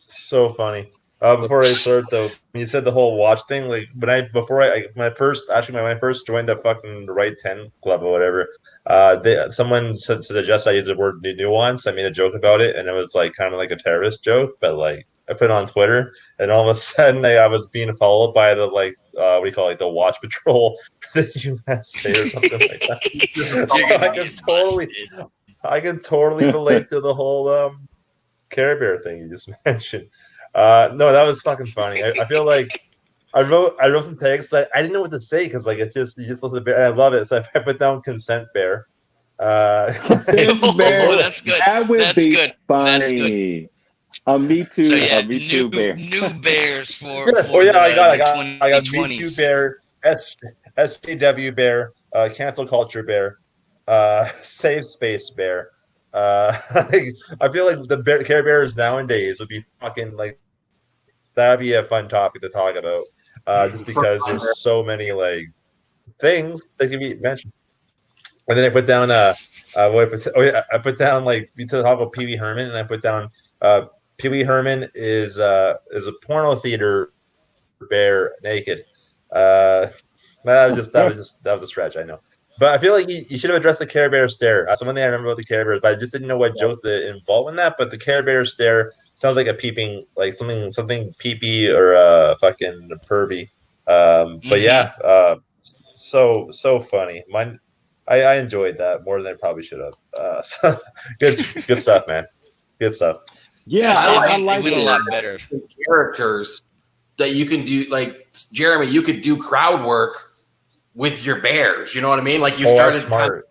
So funny. Before I start though, when you said the whole watch thing, like when I first joined the fucking Right 10 club or whatever, someone suggested I use the word nuance. I made a joke about it, and it was like kind of like a terrorist joke, but like I put it on Twitter, and all of a sudden I was being followed by the what do you call it, the Watch Patrol for the USA or something like that. So I can totally relate to the whole Care Bear thing you just mentioned. No, that was fucking funny. I feel like I wrote some text. I didn't know what to say because like you just listen to bear. And I love it. So I put down consent bear. Consent bear. That's good. That would That's be good. funny. That's good. Me too. So yeah, Me too bear. New bears for I got Me 2020s. Too bear, SJW bear, cancel culture bear, safe space bear. I feel like the Care Bears nowadays would be fucking like that'd be a fun topic to talk about. Just because there's so many like things that can be mentioned. And then I put down I put down like we talk about Pee Wee Herman, and I put down Pee Wee Herman is a porno theater bear naked. That was a stretch, I know. But I feel like you should have addressed the Care Bear stare. Something I remember about the Care Bears, but I just didn't know what joke to involve in that. But the Care Bear stare sounds like a peeping, like something peepee or fucking pervy. But yeah, so funny. I enjoyed that more than I probably should have. So, good stuff, man. Good stuff. Yeah, I like it. A lot better characters that you can do. Like Jeremy, you could do crowd work with your bears, you know what I mean? Like you started kind of,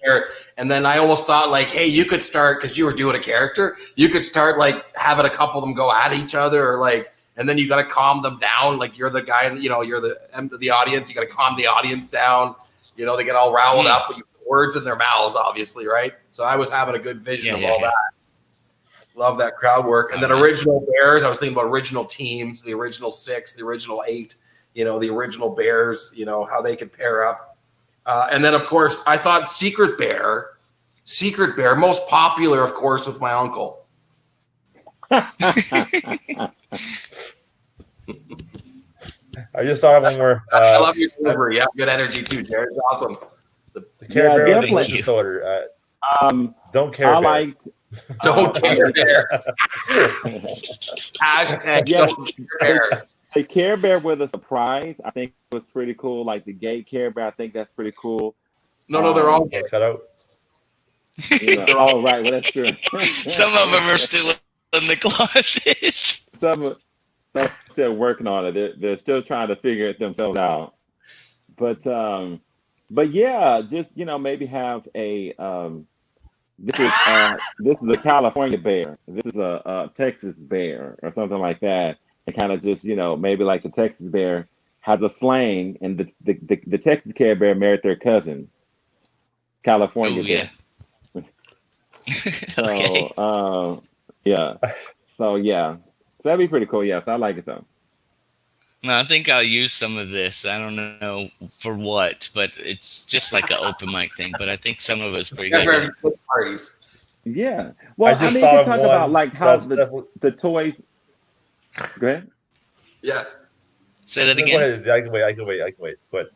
there, and then I almost thought like, hey, you could start because you were doing a character. You could start like having a couple of them go at each other, or like, and then you got to calm them down. Like you're the guy, you're the audience. You got to calm the audience down. You know, they get all riled up, but you put words in their mouths, obviously, right? So I was having a good vision of all that. Love that crowd work, and then original bears. I was thinking about original teams, the original 6, the original 8. The original bears, how they could pair up. And then, of course, I thought Secret Bear, most popular, of course, with my uncle. I just thought of one more. I love your delivery. You have good energy, too, Jared. It's awesome. The Care Bear with the delicious odor. Don't care. I liked. Don't care bear. Hashtag don't care bear. The Care Bear with a surprise, I think was pretty cool. Like the gay Care Bear, I think that's pretty cool. No, they're all gay. Cut out. Oh, right. Well, that's true. Some of them are still in the closet. Some are still working on it. They're still trying to figure it themselves out. But yeah, just maybe have a this is a California bear. This is a Texas bear or something like that. And kind of just, maybe like the Texas bear has a slang, and the Texas Care Bear married their cousin, California bear. So, okay. yeah. So, yeah. So that'd be pretty cool. Yes, I like it, though. No, I think I'll use some of this. I don't know for what, but it's just like an open mic thing. But I think some of it's pretty Yeah, for good. every kids' parties. Yeah. Well, I just mean, you thought can of talk about one like how that's definitely. the toys. Go ahead. Yeah. Say that Go again. ahead. I can wait. But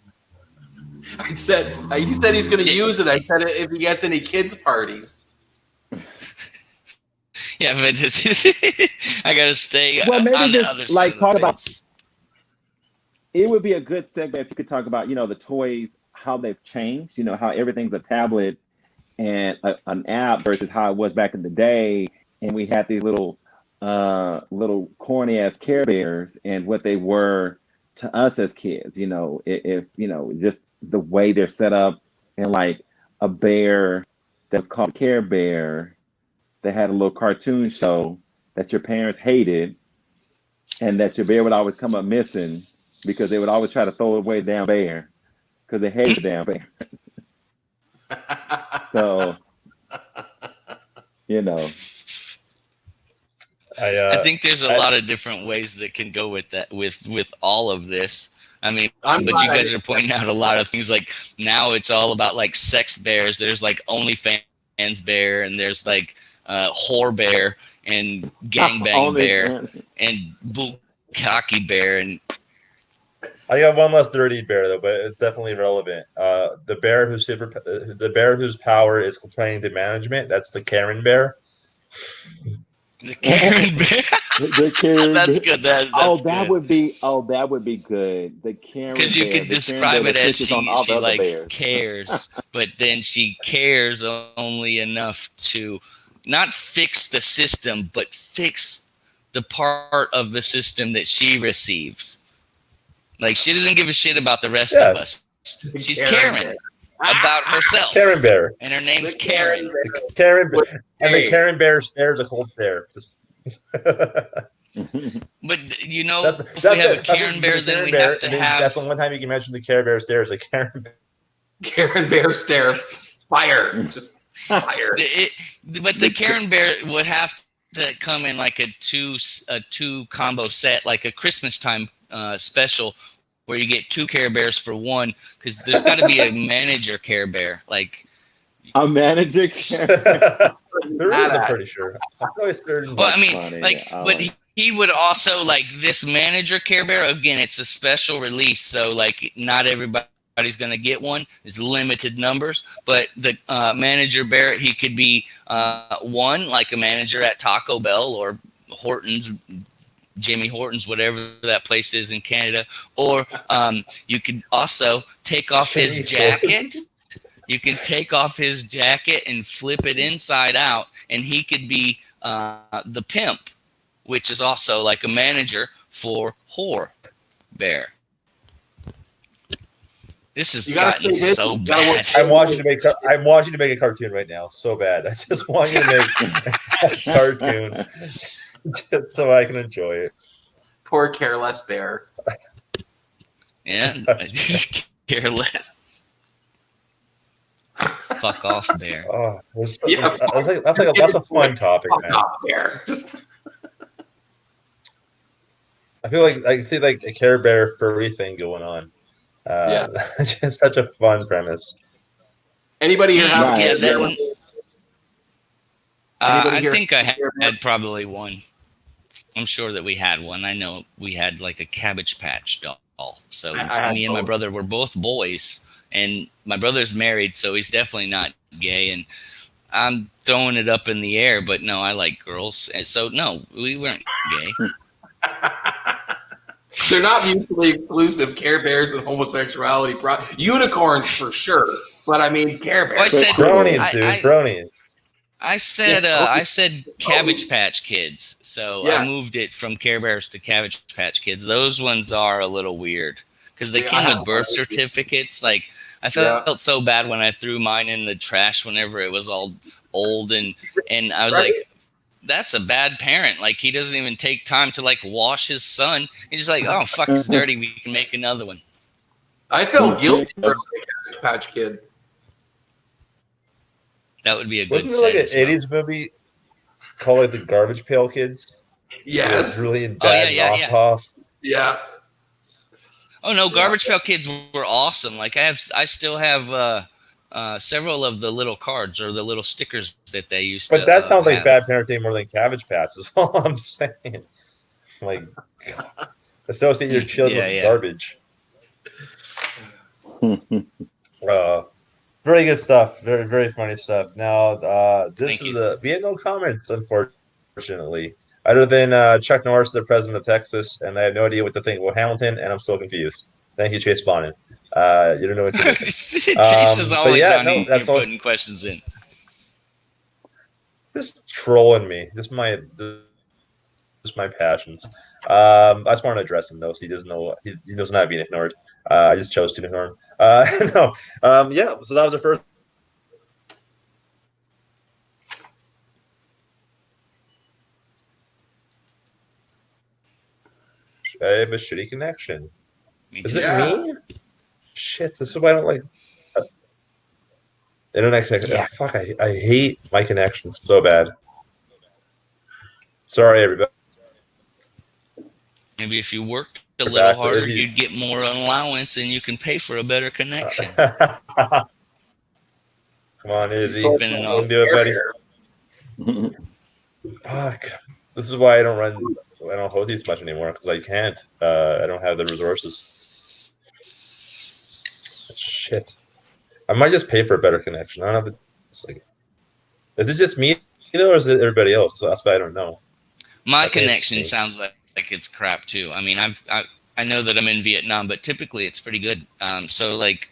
I said, you said he's going to use it. I said if he gets any kids' parties. Yeah, but I gotta stay Well, maybe on the just other side like of talk the about. fence. It would be a good segment if you could talk about, the toys, how they've changed. How everything's a tablet and an app versus how it was back in the day, and we had these little corny ass Care Bears and what they were to us as kids. If just the way they're set up, and like a bear that's called Care Bear, that had a little cartoon show that your parents hated, and that your bear would always come up missing because they would always try to throw away the damn bear because they hated the damn bear. So, I think there's a lot of different ways that can go with that, with all of this. I mean, but you guys are pointing out a lot of things. Like now it's all about like sex bears. There's like OnlyFans bear, and there's like whore bear and gangbang bear and bukkake bear. And I got one less dirty bear though, but it's definitely relevant. The bear whose power is complaining to management. That's the Karen bear. the Karen bear. The Karen That's bear. good. That would be good. The Karen because you bear, could the describe Karen bear it as that pisses on all the she other like bears. cares, but then she cares only enough to not fix the system, but fix the part of the system that she receives. Like she doesn't give a shit about the rest of us. She's caring about herself. Karen bear. And her name's Karen. The Karen bear. And the Karen bear stares a cold stare. But if we have a Karen bear, then we have to have. That's the one time you can mention the Karen bear stares. A Karen bear. Karen bear stare. Fire. Just fire. But the Karen bear would have to come in like a two combo set, like a Christmas time special, where you get 2 Care Bears for one, because there's got to be a manager Care Bear, like a manager Care Bear. There is, I'm pretty sure. Well, I mean, but he would also like this manager Care Bear. Again, it's a special release, so like not everybody's gonna get one. It's limited numbers, but the manager bear, he could be one, like a manager at Taco Bell or Hortons. Jimmy Hortons, whatever that place is in Canada, or you could also take off his jacket. You can take off his jacket and flip it inside out, and he could be the pimp, which is also like a manager for whore bear. This has gotten so bad. I'm watching to make a cartoon right now. So bad. I just want you to make a cartoon. Just so I can enjoy it. Poor careless bear. Yeah, careless. Fuck off, bear. Oh, that's a fun topic, man. Bear. I feel like I see like a Care Bear furry thing going on. It's just such a fun premise. Anybody here have a Care Bear? I think I had probably one. I'm sure that we had one. I know we had like a Cabbage Patch doll. So me and my brother were both boys, and my brother's married, so he's definitely not gay. And I'm throwing it up in the air, but no, I like girls. And so no, we weren't gay. They're not mutually exclusive. Care Bears and homosexuality. Unicorns for sure, but I mean Care Bears. Well, I said bronies, dude. Bronies. I said Cabbage Patch Kids, so I moved it from Care Bears to Cabbage Patch Kids. Those ones are a little weird because they came with birth certificates. Like I felt so bad when I threw mine in the trash whenever it was all old, and I was like, that's a bad parent. Like he doesn't even take time to like wash his son. He's just like, oh fuck, it's dirty. We can make another one. I felt guilty for a Cabbage Patch Kid. That would be a good. Wasn't there like an '80s movie called like the Garbage Pail Kids? Yes. Really bad knockoff. Yeah. Oh no, Garbage Pail Kids were awesome. Like I still have several of the little cards or the little stickers that they used to. But that sounds like have. bad parenting more than Cabbage Patch. Is all I'm saying. Like, associate your children with garbage. Very good stuff. Very, very funny stuff. Now, we had no comments, unfortunately, other than Chuck Norris, the president of Texas, and I have no idea what to think about Hamilton, and I'm still confused. Thank you, Chase Bonin. You don't know what to do. Chase is always on here putting questions in. Just trolling me. Just my passions. I just want to address him though, so he doesn't know he does not being ignored. I just chose to ignore him. No. Yeah. So that was the first. I have a shitty connection. Is it me? Shit. This is why I don't like internet connection. Yeah. Oh, fuck. I hate my connection so bad. Sorry, everybody. Maybe if you worked a little harder, you'd get more allowance and you can pay for a better connection. Come on, Izzy. You can do it, buddy. Fuck. This is why I don't hold these much anymore, because I can't. I don't have the resources. Shit. I might just pay for a better connection. I don't have is it just me though, or is it everybody else? So that's why I don't know. My connection sounds like it's crap too. I mean, I know that I'm in Vietnam, but typically it's pretty good. So like,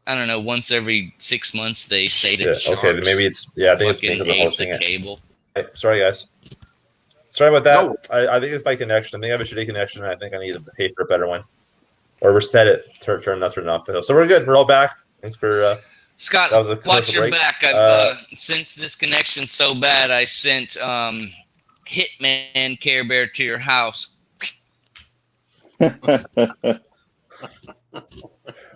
I don't know, once every 6 months they say to Sharps, okay, then maybe it's I think it's because of hosting it. Cable. Hey, sorry guys. Sorry about that. No. I think it's my connection. I think I have a shitty connection, and I think I need to pay for a better one, or reset it, turn off. So we're good. We're all back. Thanks for Scott. Watch your back. I've since this connection's so bad, I sent Hitman Care Bear to your house. All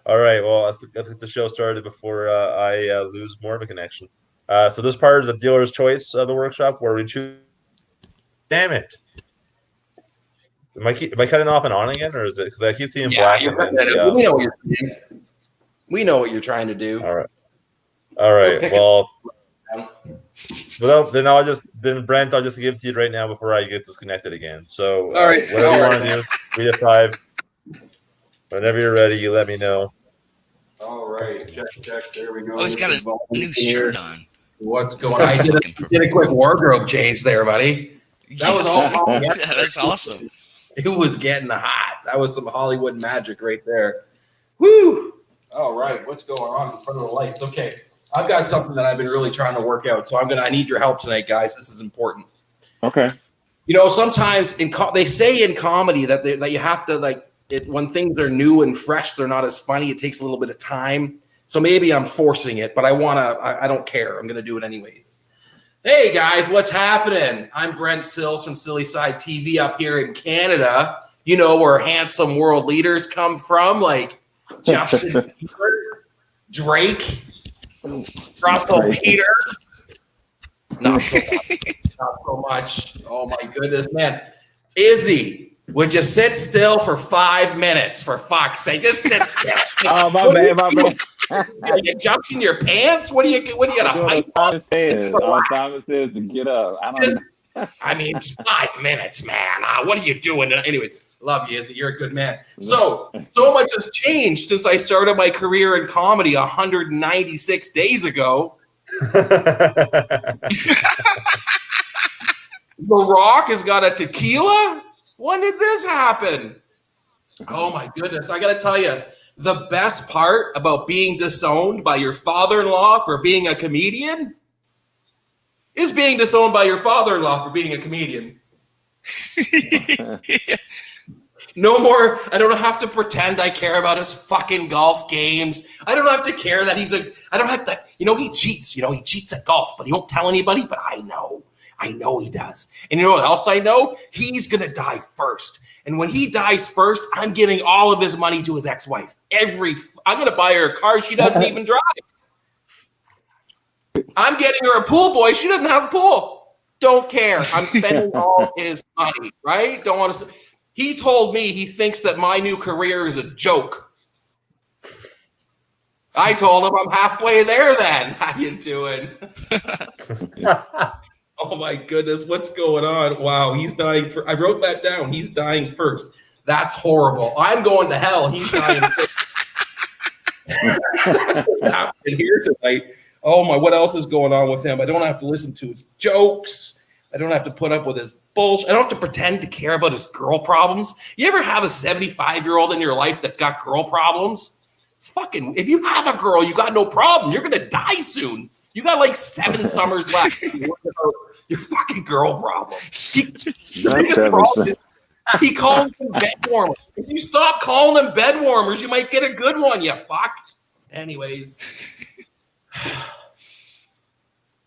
right. Well, let's get the show started before I lose more of a connection. So this part is the dealer's choice of the workshop, where we choose. Damn it! Am I cutting off and on again, or is it because I keep seeing black? We know what you're doing. We know what you're trying to do. All right. Well, Brent, I'll just give it to you right now before I get disconnected again. So all right, whatever you want to do, 3 to 5. Whenever you're ready, you let me know. All right, check. There we go. Oh, he's got a new shirt on. What's going on? I did a quick wardrobe change there, buddy. That was all. That's awesome. It was getting hot. That was some Hollywood magic right there. Woo! All right, what's going on in front of the lights? Okay, I've got something that I've been really trying to work out, so I need your help tonight, guys. This is important. Okay. You know, sometimes they say in comedy that you have to when things are new and fresh, they're not as funny. It takes a little bit of time. So maybe I'm forcing it, but I don't care. I'm gonna do it anyways. Hey guys, what's happening? I'm Brent Sills from Silly Side TV up here in Canada. You know where handsome world leaders come from, like Justin Bieber, Drake, Russell Peters. Not so much. Oh my goodness, man. Izzy, would you sit still for 5 minutes? For fuck's sake, just sit still. Oh my man. Are you jumping your pants? What do you got? A pipe? All Thomas says to get up. I mean, it's 5 minutes, man. What are you doing? Anyway, love you, Izzy. You're a good man. So much has changed since I started my career in comedy 196 days ago. The Rock has got a tequila? When did this happen? Oh my goodness. I got to tell you, the best part about being disowned by your father-in-law for being a comedian is being disowned by your father-in-law for being a comedian. No more. I don't have to pretend I care about his fucking golf games. I don't have to care that I don't have to, he cheats. He cheats at golf, but he won't tell anybody, but I know he does. And you know what else I know? He's going to die first. And when he dies first, I'm giving all of his money to his ex-wife. I'm going to buy her a car she doesn't even drive. I'm getting her a pool boy. She doesn't have a pool. Don't care. I'm spending all his money, right? Don't want to. He told me he thinks that my new career is a joke. I told him I'm halfway there then. How you doing? Oh my goodness, what's going on? Wow, he's dying I wrote that down. He's dying first. That's horrible. I'm going to hell. He's dying first. That's what's happening here tonight. Oh my, what else is going on with him? I don't have to listen to his jokes. I don't have to put up with his bullshit. I don't have to pretend to care about his girl problems. You ever have a 75-year-old in your life that's got girl problems? It's fucking, if you have a girl, you got no problem. You're going to die soon. You got like 7 summers left. Your fucking girl problems. He called them bed warmers. If you stop calling them bed warmers, you might get a good one, you fuck. Anyways.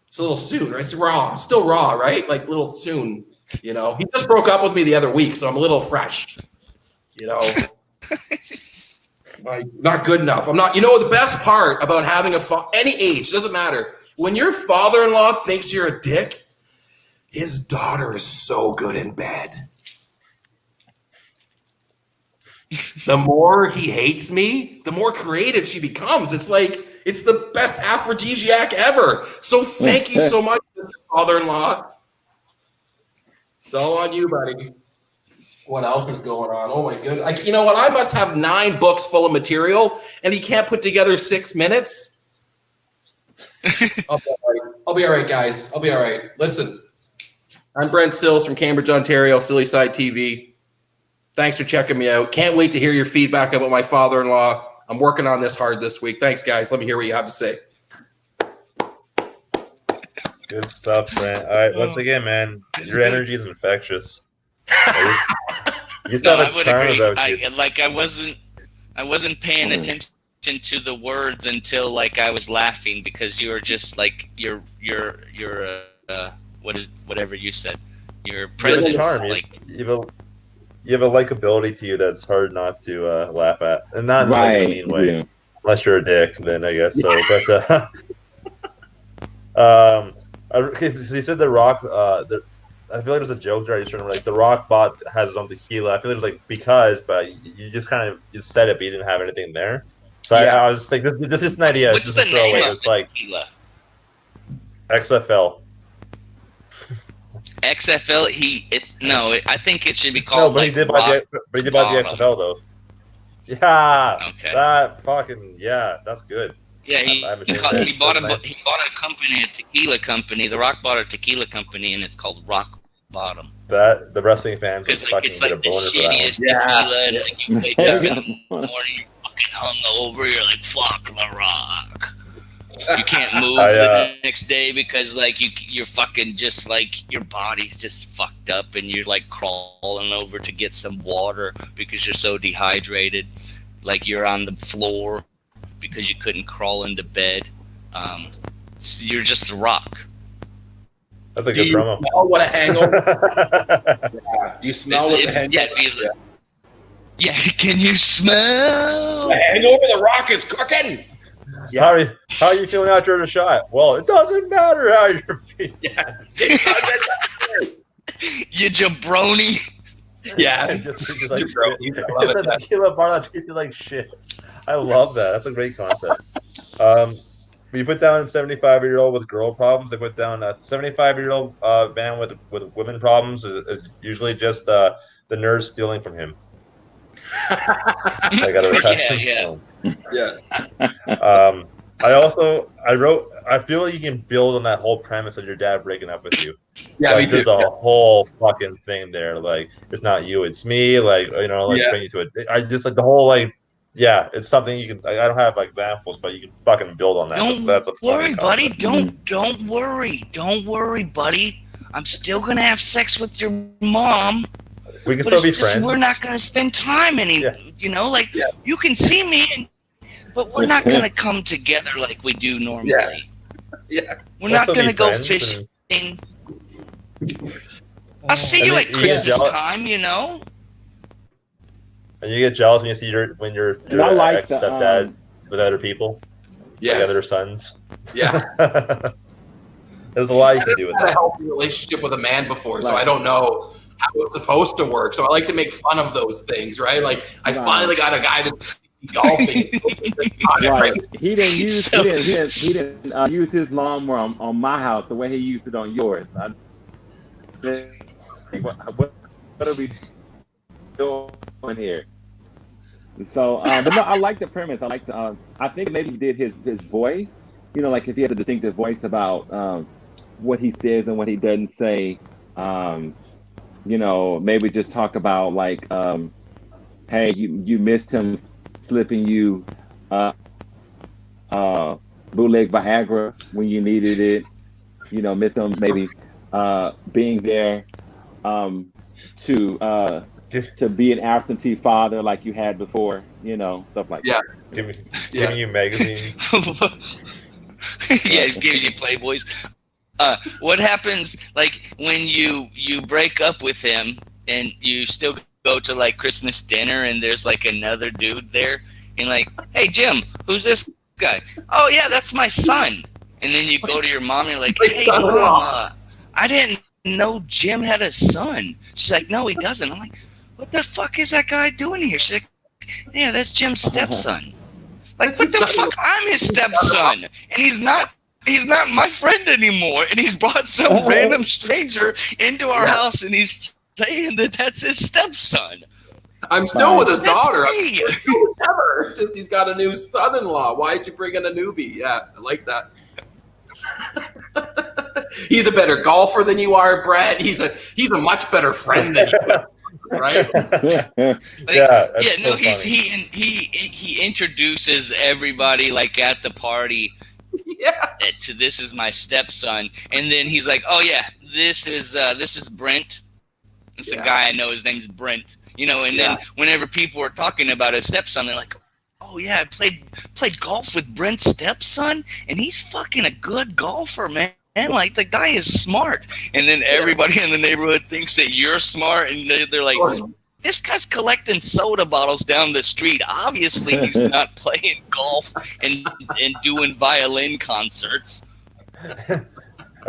It's a little soon, right? It's raw. Still raw, right? Like a little soon, you know. He just broke up with me the other week, so I'm a little fresh. You know. Like, not good enough. I'm not, you know, the best part about having any age, doesn't matter. When your father-in-law thinks you're a dick, his daughter is so good in bed. The more he hates me, the more creative she becomes. It's like, it's the best aphrodisiac ever. So thank you so much, Mr. Father-in-law. It's all on you, buddy. What else is going on? Oh my goodness. You know what? I must have 9 books full of material and he can't put together 6 minutes. I'll be all right, guys. I'll be all right. Listen, I'm Brent Sills from Cambridge, Ontario, Silly Side TV. Thanks for checking me out. Can't wait to hear your feedback about my father-in-law. I'm working on this hard this week. Thanks, guys. Let me hear what you have to say. Good stuff, Brent. All right, once again, man, your energy is infectious. You just have a charm about you. I wasn't paying attention to the words until like I was laughing because you were just like you're whatever you said. Your presence, charm. like you have a likability to you that's hard not to laugh at, and not in like a mean way. Yeah. Unless you're a dick, then I guess so. But okay, so you said The Rock. I feel like there's a joke there. I just remember like The Rock has his own tequila. I feel like it was like because, but you just kind of just said it, but you didn't have anything there. So yeah. I was just like, this is an idea. What's it's the just a throwaway. name of it's like tequila? XFL. XFL. I think it should be called. No, but he did buy the XFL though. Yeah. Okay. That's good. Yeah, he bought a company, a tequila company. The Rock bought a tequila company, and it's called Rock Bottom. That the wrestling fans would fucking it's get like a boner the for that one. shittiest tequila, and like you wake up in the morning, you're fucking hungover. You're like, fuck The Rock. You can't move the next day because like you're fucking just like your body's just fucked up, and you're like crawling over to get some water because you're so dehydrated. Like you're on the floor because you couldn't crawl into bed. So you're just The Rock. That's a good promo. Smell what a hangover? Do you smell what a hangover? Yeah, can you smell? The hangover The Rock is cooking. Yeah. How are you feeling after the shot? Well, it doesn't matter how you're feeling. Yeah, it doesn't matter. You jabroni. Yeah, it's just like the tequila bar that treats you like shit. I love that. That's a great concept. We put down a 75-year-old with girl problems. They put down a 75-year-old man with women problems is usually just the nerds stealing from him. I gotta I feel like you can build on that whole premise of your dad breaking up with you. Yeah, like, there's a whole fucking thing there. Like, it's not you, it's me. Like, you know, like bring you to it. I just like the whole like, it's something you can. I don't have like examples, but you can fucking build on that. That's a worry, buddy. Don't worry, buddy. I'm still gonna have sex with your mom. We can still be friends. We're not gonna spend time you know, like you can see me, but we're not gonna come together like we do normally. We're not gonna go fishing. I'll see you at Christmas time, you know. And you get jealous when you see your ex-stepdad with other people, like other sons. Yeah. There's a lot you can do with that. I've had a healthy relationship with a man before, so I don't know how it's supposed to work. So I like to make fun of those things, right? Like I finally got a guy that's golfing. Right. He didn't use use his lawnmower on my house the way he used it on yours. What are we doing here? So, but no, I like the premise. I like the. I think maybe he did his voice. You know, like if he has a distinctive voice about what he says and what he doesn't say. You know, maybe just talk about like, hey, you missed him slipping you bootleg Viagra when you needed it. You know, missed him maybe being there to be an absentee father like you had before, you know, stuff like that. Giving you magazines. Yeah, he's giving you Playboys. What happens like when you break up with him and you still go to like Christmas dinner and there's like another dude there and like, hey Jim, who's this guy? Oh yeah, that's my son. And then you go to your mom and you're like, hey mom, I didn't know Jim had a son. She's like, no, he doesn't. I'm like, what the fuck is that guy doing here? She's like, yeah, that's Jim's stepson. Like, what the fuck? I'm his stepson, and he's not my friend anymore. And he's brought some random stranger into our house, and he's saying that that's his stepson. I'm still with his daughter. Me. Never. It's just he's got a new son-in-law. Why'd you bring in a newbie? Yeah, I like that. He's a better golfer than you are, Brett. He's a much better friend than you are, right? He introduces everybody like at the party. Yeah. To this is my stepson, and then he's like, oh yeah, this is Brent. It's a guy I know. His name's Brent. You know, and then whenever people are talking about his stepson, they're like, oh yeah, I played golf with Brent's stepson, and he's fucking a good golfer, man. Like the guy is smart. And then everybody in the neighborhood thinks that you're smart, and they're like, this guy's collecting soda bottles down the street. Obviously, he's not playing golf and doing violin concerts. And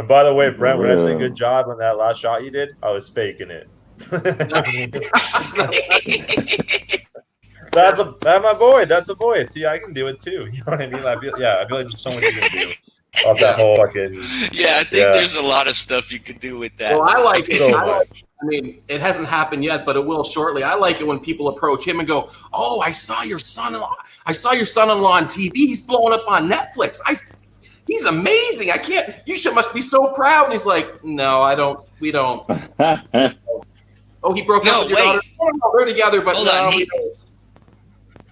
by the way, Brent, when I say good job on that last shot you did, I was faking it. That's my boy. That's a boy. See, I can do it too. You know what I mean? I feel like there's so much you can do of that whole fucking. Yeah, I think there's a lot of stuff you could do with that. Well, I like so it. much. I mean, it hasn't happened yet, but it will shortly. I like it when people approach him and go, "Oh, I saw your son-in-law. I saw your son-in-law on TV. He's blowing up on Netflix. He's amazing. I can't. You must be so proud." And he's like, "No, I don't. We don't." Oh, he broke up with your daughter. Oh, no, they're together, but hold on.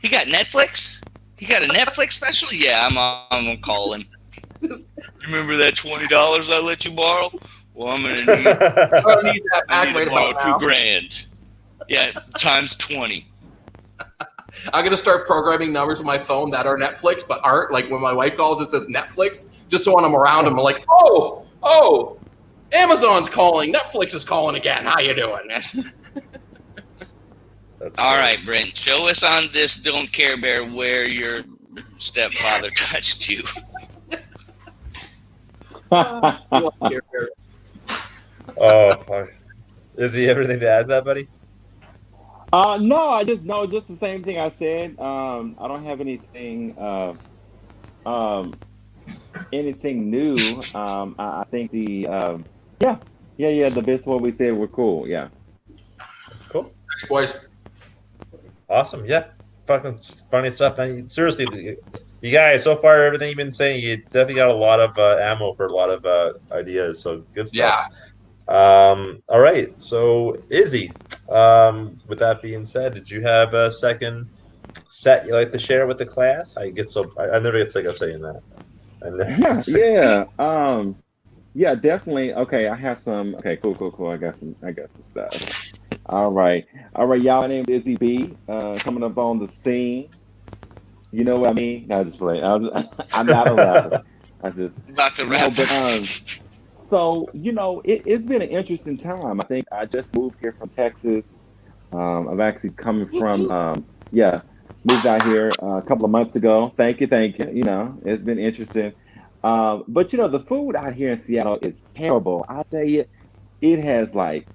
He got Netflix. He got a Netflix special. Yeah, I'm gonna call him. You remember that $20 I let you borrow? Well, I'm gonna need that back right about now. $2,000. Yeah, times 20. I'm gonna start programming numbers on my phone that are Netflix, but aren't. Like when my wife calls, it says Netflix. Just so when I'm around, I'm like, oh, Amazon's calling. Netflix is calling again. How you doing? That's all right, Brent. Show us on this Don't Care Bear where your stepfather touched you. Oh, is he everything to add to that, buddy? No, I just just the same thing I said. I don't have anything anything new. I think the the best what we said were cool. Yeah. Cool. Thanks, boys. Awesome. Yeah. Fucking funny stuff. Man. Seriously, you guys, so far everything you've been saying, you definitely got a lot of ammo for a lot of ideas. So good stuff. Yeah. All right. So Izzy, with that being said, did you have a second set you like to share with the class? I never get sick of saying that. Yeah, definitely. Okay, I have some. Okay, cool. I got some stuff. All right, y'all. My name is Izzy B. Coming up on the scene. You know what I mean? No, just play. I'm not a rapper. I just about to rap. So it's been an interesting time. I think I just moved here from Texas. I'm actually coming from moved out here a couple of months ago. Thank you. It's been interesting. But the food out here in Seattle is terrible. I say it has like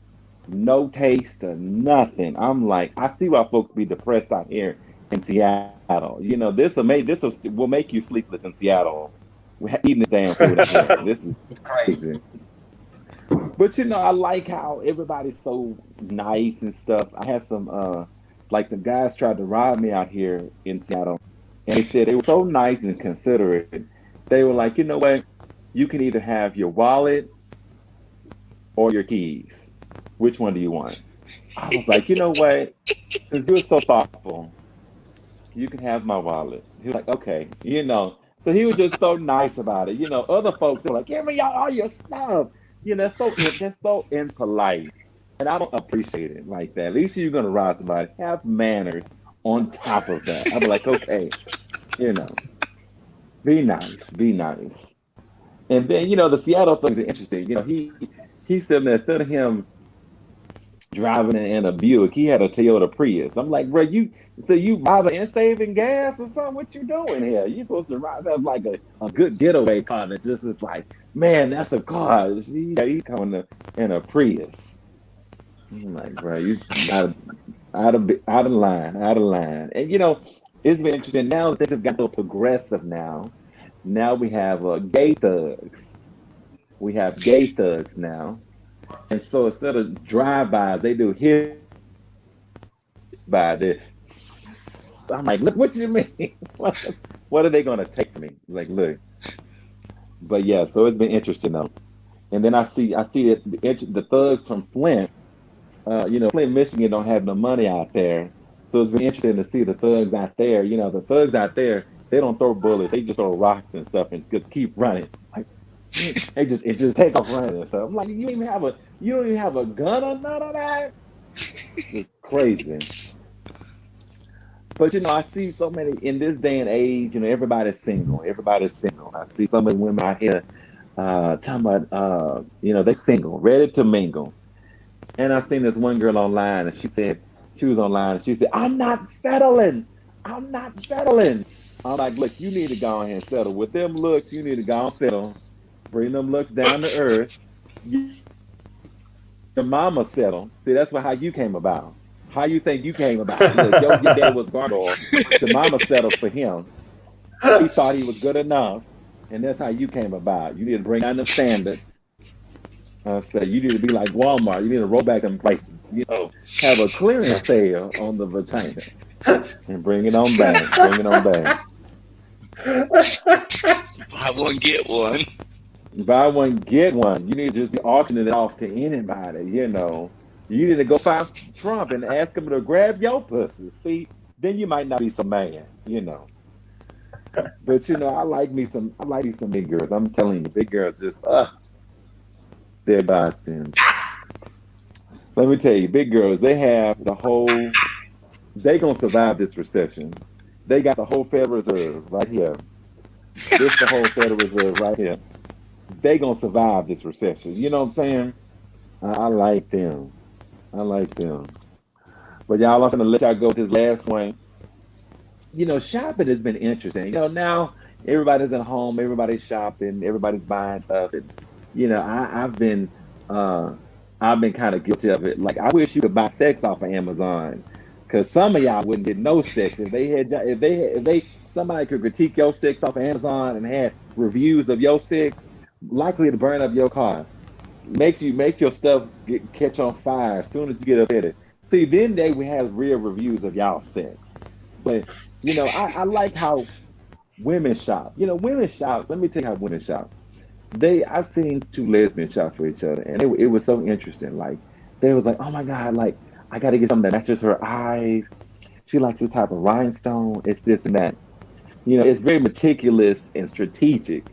no taste or nothing. I'm like, I see why folks be depressed out here in Seattle. You know, will make you sleepless in Seattle. We're eating this damn food out here. This is Right. crazy. But you know, I like how everybody's so nice and stuff. I had some guys tried to rob me out here in Seattle, and they said they were so nice and considerate. They were like, you know what? You can either have your wallet or your keys. Which one do you want? I was like, you know what? Since you were so thoughtful, you can have my wallet. He was like, okay, you know. So he was just so nice about it. You know, other folks they're like, give me all your stuff. You know, they're so impolite. And I don't appreciate it like that. At least you're gonna rob somebody. Have manners on top of that. I'm like, okay, you know, be nice, be nice. And then, you know, the Seattle thing is interesting. You know, he said that instead of him driving in a Buick, he had a Toyota Prius. I'm like, bro, you robbing and saving gas or something? What you doing here? You supposed to have like a good getaway car that just is like, man, that's a car. He's coming in a Prius. I'm like, bro, you out of line. And you know, it's been interesting. Now things have got so progressive now. Now we have gay thugs. We have gay thugs now. And so instead of drive-bys, they do hit by the. I'm like, look, what you mean? What are they gonna take from me? Like, look. But yeah, so it's been interesting though. And then I see that the thugs from Flint, you know, Flint, Michigan don't have no money out there. So it's been interesting to see the thugs out there. You know, the thugs out there, they don't throw bullets, they just throw rocks and stuff and just keep running. Like it just take off running. So I'm like, you don't even have a gun or none of that. It's crazy. But you know, I see so many in this day and age. You know, everybody's single. Everybody's single. I see so many women out here talking about, you know, they single, ready to mingle. And I seen this one girl online, and she said she was online, and she said, "I'm not settling. I'm not settling." I'm like, look, you need to go ahead and settle with them looks. You need to go and settle. Bring them looks down to earth. Your mama settled. See, that's how you came about. How you think you came about? Look, your dad was gargoyle. Your mama settled for him. He thought he was good enough, and that's how you came about. You need to bring down the standards. I said you need to be like Walmart. You need to roll back them prices. You know, have a clearance sale on the vagina and bring it on back. Bring it on back. Buy one, get one. Buy one, get one. You need to just auction it off to anybody, you know. You need to go find Trump and ask him to grab your pussy. See, then you might not be so mad, you know. But you know, I like me some big girls. I'm telling you, big girls just they're boxing. Let me tell you, big girls, they gonna survive this recession. They got the whole Federal Reserve right here. This the whole Federal Reserve right here. They gonna survive this recession. You know what I'm saying? I like them. I like them. But y'all, I'm gonna let y'all go with this last one. You know, shopping has been interesting. You know, now everybody's at home, everybody's shopping, everybody's buying stuff. And you know, I've been kind of guilty of it. Like, I wish you could buy sex off of Amazon, because some of y'all wouldn't get no sex if somebody could critique your sex off of Amazon and had reviews of your sex, likely to burn up your car. Make your stuff catch on fire as soon as you get up at it. See, then they would have real reviews of y'all sex. But you know, I like how women shop. You know, women shop. Let me tell you how women shop. I seen two lesbians shop for each other, and it was so interesting. Like, they was like, oh my God, like, I got to get something that matches her eyes. She likes this type of rhinestone. It's this and that. You know, it's very meticulous and strategic.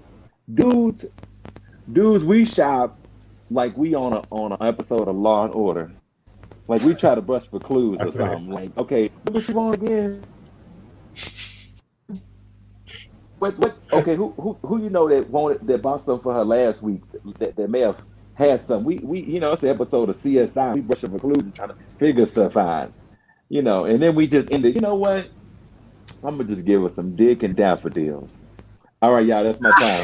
Dudes, we shop like we on an episode of Law and Order. Like, we try to brush for clues or something. Like, okay, what you want again? What? Okay, who you know that bought something for her last week that may have had some? We you know, it's an episode of CSI. We brushing for clues and trying to figure stuff out. You know, and then we just ended. You know what? I'm gonna just give her some dick and daffodils. All right, y'all, that's my time.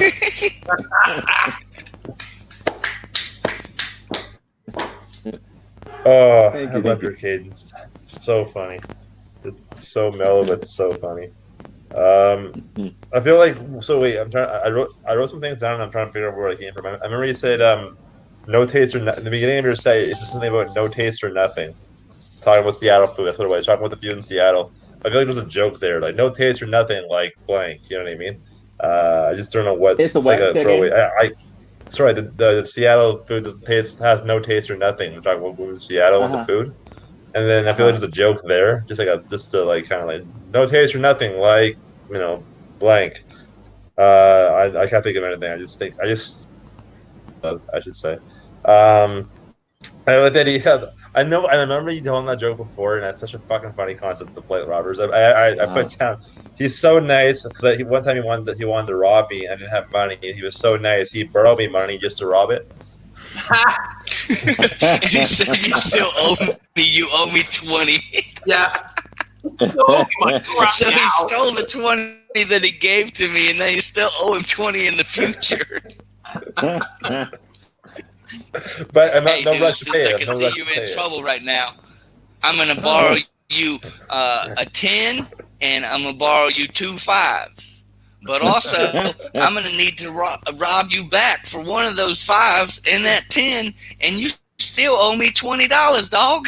Oh, Thank I you, love thank your you. cadence. So funny. It's so mellow, but so funny. Um, I feel like so. Wait, I'm trying. I wrote some things down, and I'm trying to figure out where I came from. I remember you said no taste or in the beginning of your say. It's just something about no taste or nothing. Talking about Seattle food. That's what it was. Talking about the food in Seattle. I feel like there's a joke there, like no taste or nothing, like blank. You know what I mean? I just don't know what. It's a It's like what? a Say throwaway. again? Sorry. The Seattle food doesn't taste has no taste or nothing. We're talking about food in Seattle and the Uh-huh. food. And then I feel like Uh-huh. there's a joke there, just to like kind of like no taste or nothing, like blank. I can't think of anything. I should say. Um, I like that he had. I know. I remember you telling that joke before, and that's such a fucking funny concept to play with robbers. I Uh-huh. put down. He's so nice because one time he wanted to rob me. I didn't have money. He was so nice. He borrowed me money just to rob it. And he said, "You still owe me. You owe me 20." Yeah. Oh my crap So he now. stole the 20 that he gave to me, and then you still owe him 20 in the future. But I'm not Hey, no dude, rush to since pay I it. can No see rush you to pay in it. trouble right now, I'm gonna borrow you a 10, and I'm gonna borrow you 2 5s. But also, I'm gonna need to rob you back for one of those 5s and that 10, and you still owe me $20, dog.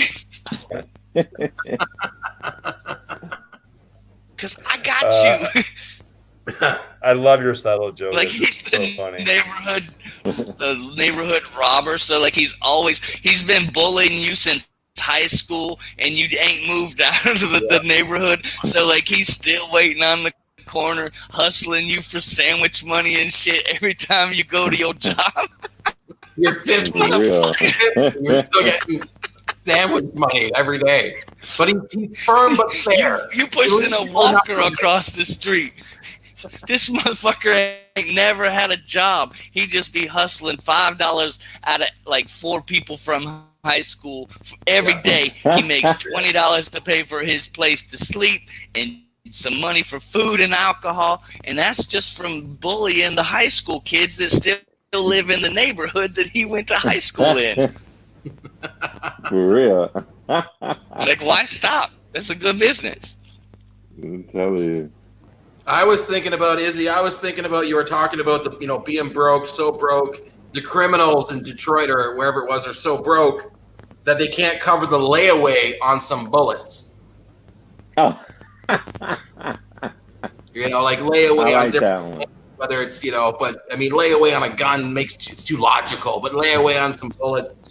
Cause I got you. I love your style of joke. Like It's he's just so the funny. neighborhood robber. So like he's been bullying you since high school, and you ain't moved out of the neighborhood. So like he's still waiting on the corner, hustling you for sandwich money and shit every time you go to your job. You're 50. For real. You're still getting sandwich money every day. But he's firm but fair. You pushing a walker across the street. This motherfucker ain't never had a job. He just be hustling $5 out of like 4 people from high school every day. He makes $20 to pay for his place to sleep and some money for food and alcohol, and that's just from bullying the high school kids that still live in the neighborhood that he went to high school in. For real. Like, why stop? That's a good business. I'm telling you. I was thinking about Izzy. I was thinking about you were talking about the being broke, so broke. The criminals in Detroit or wherever it was are so broke that they can't cover the layaway on some bullets. Oh. Like layaway I on like different that one. whether it's but I mean layaway on a gun it's too logical, but layaway on some bullets.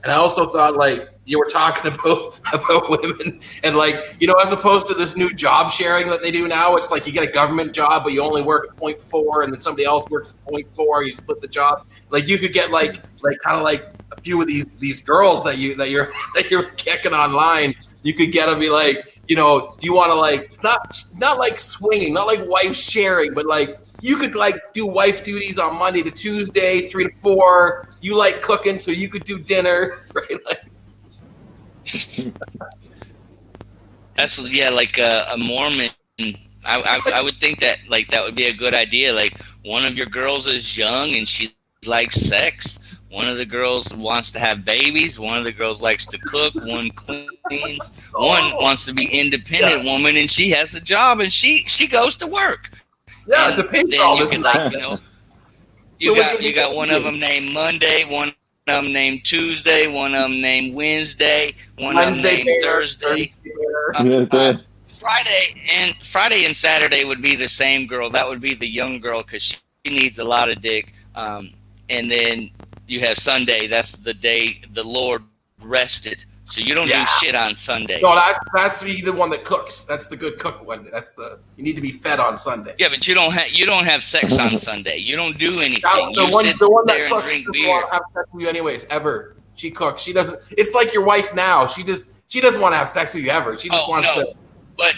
And I also thought like you were talking about women and like as opposed to this new job sharing that they do now, it's like you get a government job but you only work at 0.4 and then somebody else works at 0.4, you split the job. Like you could get like kind of like a few of these girls that you're kicking online. You could get them be like, do you want to like it's not like swinging, not like wife sharing, but like you could like do wife duties on Monday to Tuesday, 3 to 4. You like cooking, so you could do dinners, right? Like, That's like a Mormon. I would think that like that would be a good idea. Like one of your girls is young and she likes sex. One of the girls wants to have babies. One of the girls likes to cook. One cleans. One wants to be independent woman and she has a job and she goes to work. yeah, And it's a paint then all you this can time. you got one of them named Monday, one of them named Tuesday, one of them named Wednesday, one Wednesday of them named Thursday. Friday and Saturday would be the same girl. That would be the young girl because she needs a lot of dick. And then you have Sunday. That's the day the Lord rested. So you don't do shit on Sunday. No, that's the one that cooks. That's the good cook one. You need to be fed on Sunday. Yeah, but you don't have sex on Sunday. You don't do anything. The You one there that and cooks drink doesn't beer. want to have sex with you anyways, ever. She cooks. She doesn't. It's like your wife now. She doesn't want to have sex with you ever. She just wants to. But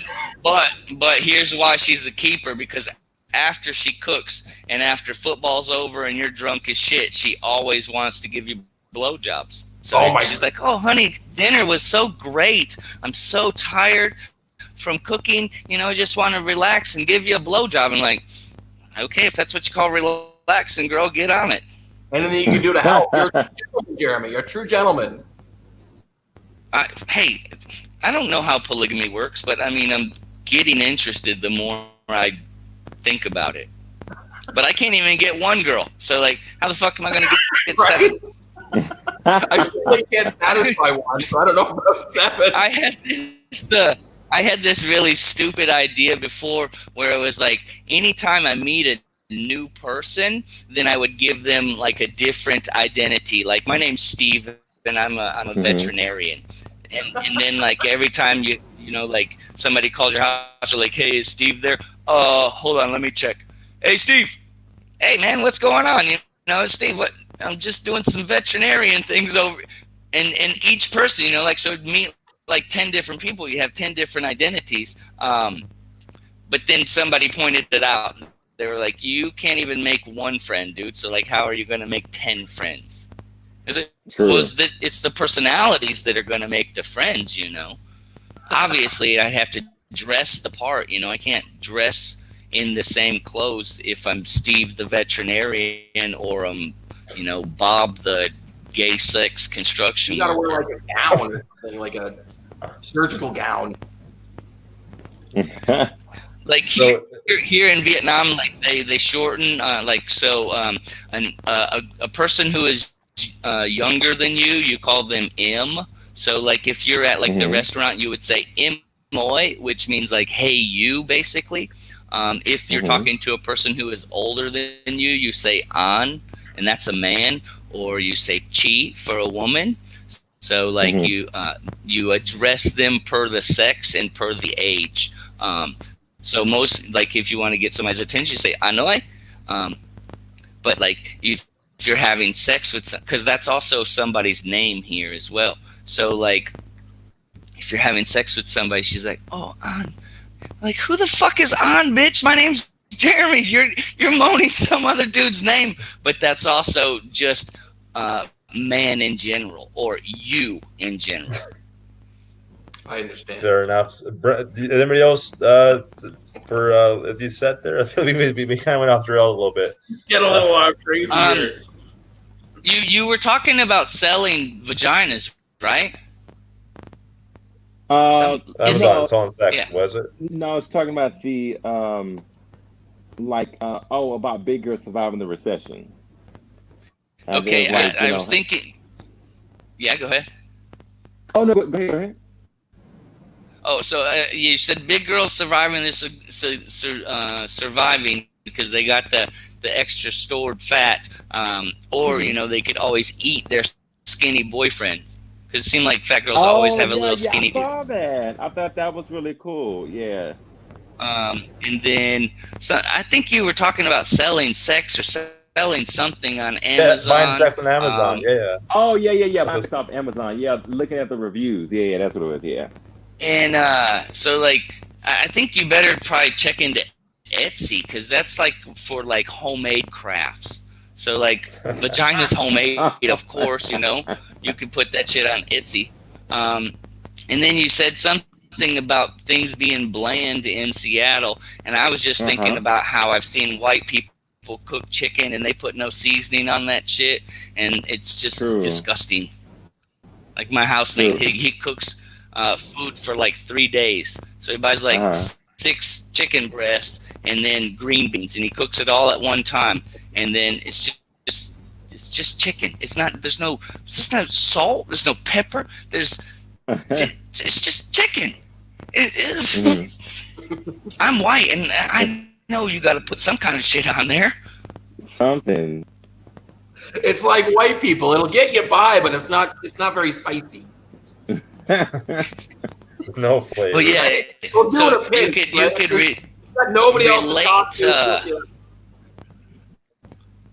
here's why she's a keeper, because after she cooks and after football's over and you're drunk as shit, she always wants to give you blowjobs. So she's like, "Oh, honey, dinner was so great. I'm so tired from cooking. I just want to relax and give you a blowjob." And like, okay, if that's what you call relaxing, girl, get on it. And then you can do the hell. You're a gentleman, Jeremy. You're a true gentleman. Hey, I don't know how polygamy works, but I mean, I'm getting interested the more I think about it. But I can't even get one girl. So, like, how the fuck am I going to get Right? 7? I certainly can't satisfy one, so I don't know about 7. I had this really stupid idea before where it was like, anytime I meet a new person, then I would give them like a different identity. Like, my name's Steve, and I'm a veterinarian. And then, like, every time you know, like, somebody calls your house, you're like, hey, is Steve there? Hold on, let me check. Hey, Steve. Hey, man, what's going on? You know, Steve, what? I'm just doing some veterinarian things over. And each person, you know, like, so meet like 10 different people. You have 10 different identities. But then somebody pointed it out. They were like, you can't even make one friend, dude. So, like, how are you going to make 10 friends? It's the personalities that are going to make the friends, you know. Obviously, I have to dress the part, you know. I can't dress in the same clothes if I'm Steve the veterinarian or I'm, you know, Bob the gay sex construction. You gotta wear like a gown or something, like a surgical gown. Like here in Vietnam, like they shorten like, so a person who is younger than you call them M. So, like, if you're at like the restaurant, you would say M Moi, which means like, hey you, basically. If you're talking to a person who is older than you, you say An, and that's a man, or you say Chi for a woman. So, like, you address them per the sex and per the age. So most, like, if you want to get somebody's attention, you say Anoi. But, like, if you're having sex with, because that's also somebody's name here as well. So, like, if you're having sex with somebody, she's like, oh, An. Like, who the fuck is An, bitch? My name's Jeremy. You're moaning some other dude's name. But that's also just man in general, or you in general. I understand. Fair enough. Anybody else for the set there? I feel like we kind of went off the rail a little bit. Get a little crazy here. You were talking about selling vaginas, right? Amazon selling sex, yeah. was it? No, it's talking about the about big girls surviving the recession. Okay, I was thinking. Yeah, go ahead. Oh no, go ahead. Oh, so you said big girls surviving this, surviving because they got the extra stored fat, or you know, they could always eat their skinny boyfriend. Because it seemed like fat girls always have a little skinny. I saw that. I thought that was really cool. Yeah. And then, so I think you were talking about selling sex or selling something on Amazon. Yeah, buying sex on Amazon. Yeah. Oh yeah. Buying stuff on Amazon. Yeah, looking at the reviews. Yeah, that's what it was. Yeah. And so, like, I think you better probably check into Etsy, because that's like for like homemade crafts. So, like, vagina's homemade, of course, you know. You can put that shit on Etsy. And then you said something about things being bland in Seattle, and I was just thinking about how I've seen white people cook chicken and they put no seasoning on that shit, and it's just disgusting. Like, my housemate, he cooks food for like 3 days. So he buys like 6 chicken breasts and then green beans, and he cooks it all at one time, and then it's just chicken. It's just no salt. There's no pepper. It's just chicken. I'm white, and I know you got to put some kind of shit on there. Something. It's like white people. It'll get you by, but it's not very spicy. No flavor. Well, yeah. So you could nobody else relate. To talk to.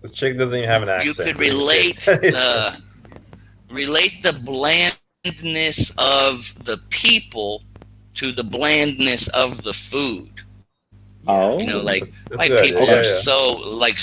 This chick doesn't even have an accent. You could relate the blandness of the people to the blandness of the food. Oh, you know, like, That's white good. people are so like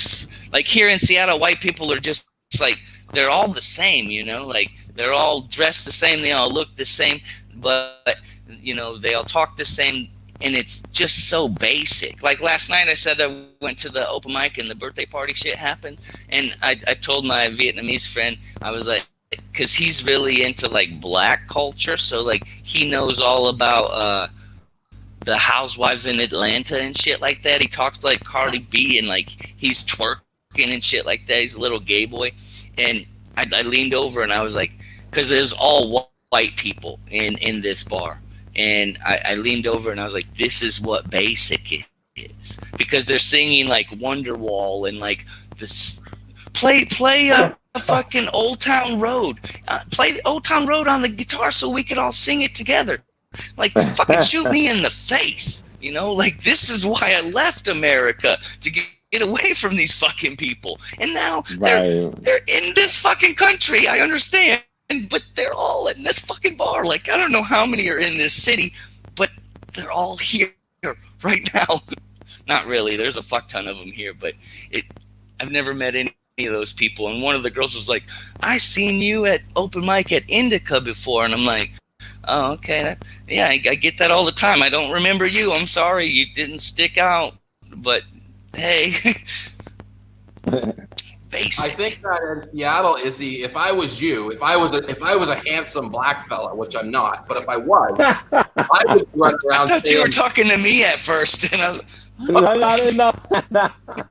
here in Seattle, white people are just like, they're all the same. You know, like, they're all dressed the same, they all look the same, but you know, they all talk the same. And it's just so basic. Like, last night I said I went to the open mic and the birthday party shit happened. And I told my Vietnamese friend, I was like, because he's really into like black culture, so like he knows all about the housewives in Atlanta and shit like that. He talks like Cardi B and like he's twerking and shit like that. He's a little gay boy, and I leaned over and I was like, because there's all white people in this bar, and I leaned over and I was like, this is what basic is, because they're singing like Wonderwall and like this play a fucking Old Town Road, play Old Town Road on the guitar so we could all sing it together. Like, fucking shoot me in the face, you know? Like, this is why I left America, to get away from these fucking people. And now they're in this fucking country, I understand, but they're all in this fucking bar. Like, I don't know how many are in this city, but they're all here right now. Not really, there's a fuck ton of them here, but I've never met any of those people. And one of the girls was like, I seen you at open mic at Indica before, and I'm like, oh, okay. Yeah, I get that all the time. I don't remember you. I'm sorry, you didn't stick out. But hey, basic. I think that in Seattle, Izzy, if I was you, if I was a handsome black fella, which I'm not, but if I was, I would run around. I thought you were talking to me at first, and I was. No.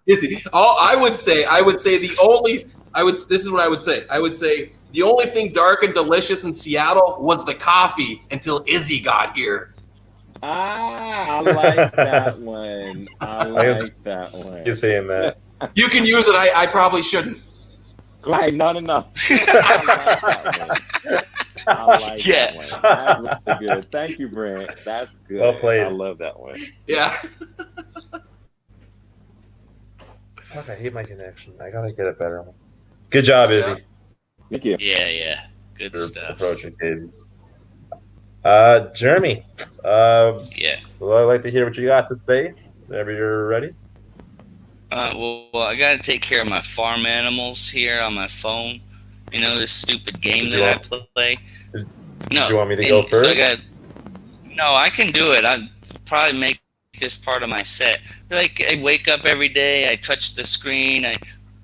Izzy, I would say the only. This is what I would say. I would say the only thing dark and delicious in Seattle was the coffee until Izzy got here. I like that one. I like that one. You're saying that. You can use it. I probably shouldn't. Like, no. I like that one. That's really good. Thank you, Brent. That's good. Well played. I love that one. Yeah. Fuck, I hate my connection. I gotta get a better one. Good job, Izzy. Thank you. Yeah. Good For stuff. approaching cadence. Jeremy. Yeah. Well, I'd like to hear what you got to say whenever you're ready. Well, I got to take care of my farm animals here on my phone. You know, this stupid game that I play. No. Do you want me to go first? So no, I can do it. I'd probably make this part of my set. Like, I wake up every day, I touch the screen,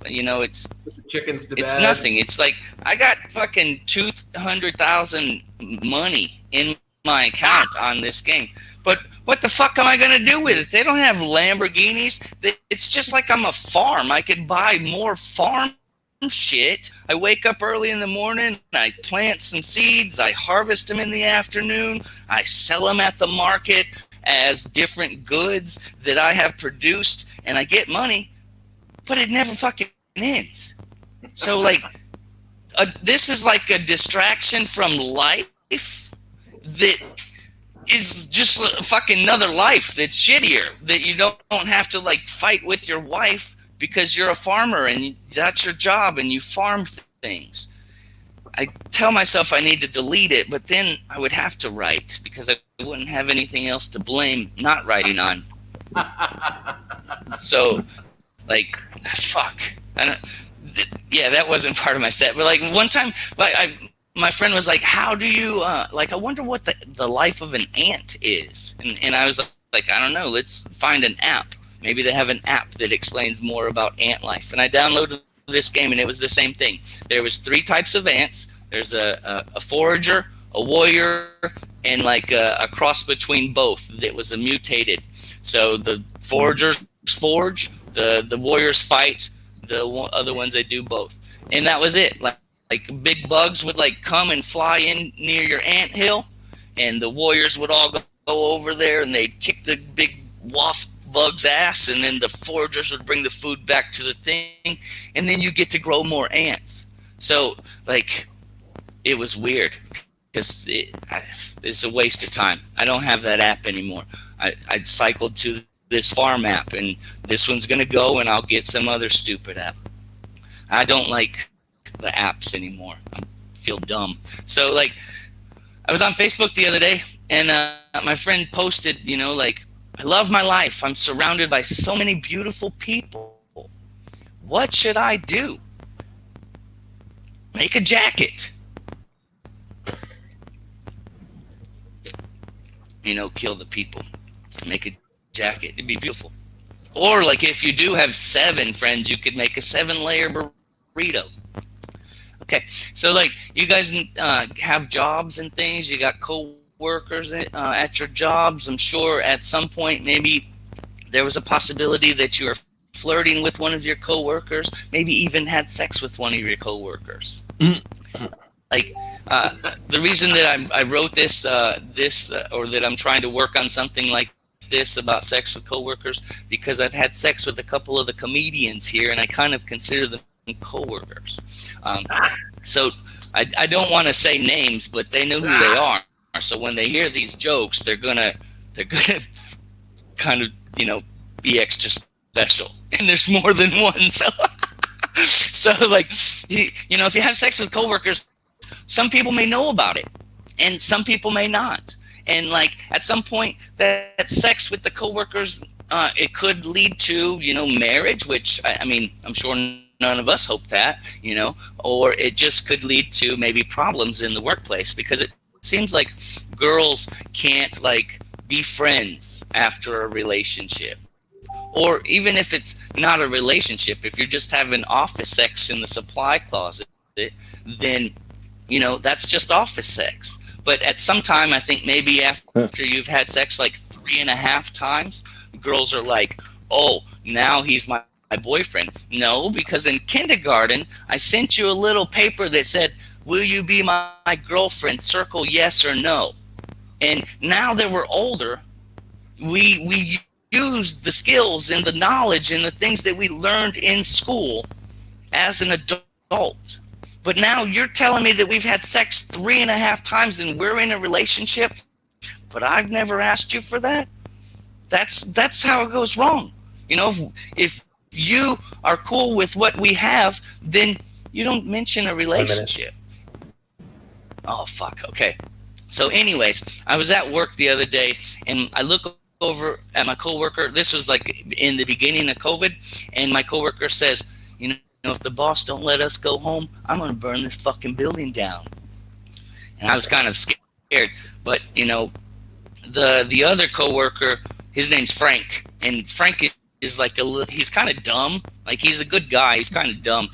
it's Chickens to it's bed. nothing. It's like I got fucking 200,000 money in my account on this game. But what the fuck am I going to do with it? They don't have Lamborghinis. It's just like I'm a farm. I could buy more farm shit. I wake up early in the morning, I plant some seeds, I harvest them in the afternoon, I sell them at the market as different goods that I have produced, and I get money, but it never fucking ends. So, like, this is like a distraction from life that is just fucking another life that's shittier, that you don't have to like fight with your wife because you're a farmer and that's your job and you farm things. I tell myself I need to delete it, but then I would have to write because I wouldn't have anything else to blame not writing on. So, like, fuck. That wasn't part of my set. But like one time, my friend was like, how do you, I wonder what the life of an ant is. And I was like, I don't know, let's find an app. Maybe they have an app that explains more about ant life. And I downloaded this game, and it was the same thing. There was 3 types of ants. There's a forager, a warrior, and like a cross between both that was a mutated. So the foragers forage, the warriors fight, the other ones they do both. And that was it. Like big bugs would like come and fly in near your ant hill, and the warriors would all go over there and they'd kick the big wasp bug's ass, and then the foragers would bring the food back to the thing, and then you get to grow more ants. So like it was weird because it's a waste of time. I don't have that app anymore. I cycled to this farm app, and this one's gonna go, and I'll get some other stupid app. I don't like the apps anymore. I feel dumb. So like I was on Facebook the other day, and my friend posted, like, I love my life. I'm surrounded by so many beautiful people. What should I do? Make a jacket. Kill the people. Make a jacket. It'd be beautiful. Or like if you do have 7 friends, you could make a 7-layer burrito. Okay, so like you guys have jobs and things. You got co-workers at your jobs. I'm sure at some point maybe there was a possibility that you were flirting with one of your coworkers, maybe even had sex with one of your coworkers. Like the reason that I wrote this or that I'm trying to work on something like this about sex with coworkers, because I've had sex with a couple of the comedians here, and I kind of consider them coworkers. So I don't want to say names, but they know who they are. So when they hear these jokes, they're gonna kind of be extra special. And there's more than one. So like if you have sex with coworkers, some people may know about it, and some people may not. And like at some point, that sex with the coworkers, it could lead to marriage, which I mean I'm sure none of us hope that, or it just could lead to maybe problems in the workplace, because it seems like girls can't like be friends after a relationship. Or even if it's not a relationship, if you're just having office sex in the supply closet, then that's just office sex. But at some time, I think maybe after you've had sex like 3.5 times, girls are like, oh, now he's my boyfriend. No, because in kindergarten, I sent you a little paper that said, will you be my girlfriend? Circle yes or no. And now that we're older, we use the skills and the knowledge and the things that we learned in school as an adult. But now you're telling me that we've had sex 3.5 times and we're in a relationship, but I've never asked you for that? That's how it goes wrong. If you are cool with what we have, then you don't mention a relationship. Oh, fuck. Okay. So anyways, I was at work the other day, and I look over at my coworker. This was like in the beginning of COVID, and my coworker says, if the boss don't let us go home, I'm going to burn this fucking building down. And I was kind of scared. But, the other coworker, his name's Frank. And Frank is like he's kind of dumb. Like, he's a good guy. He's kind of dumb.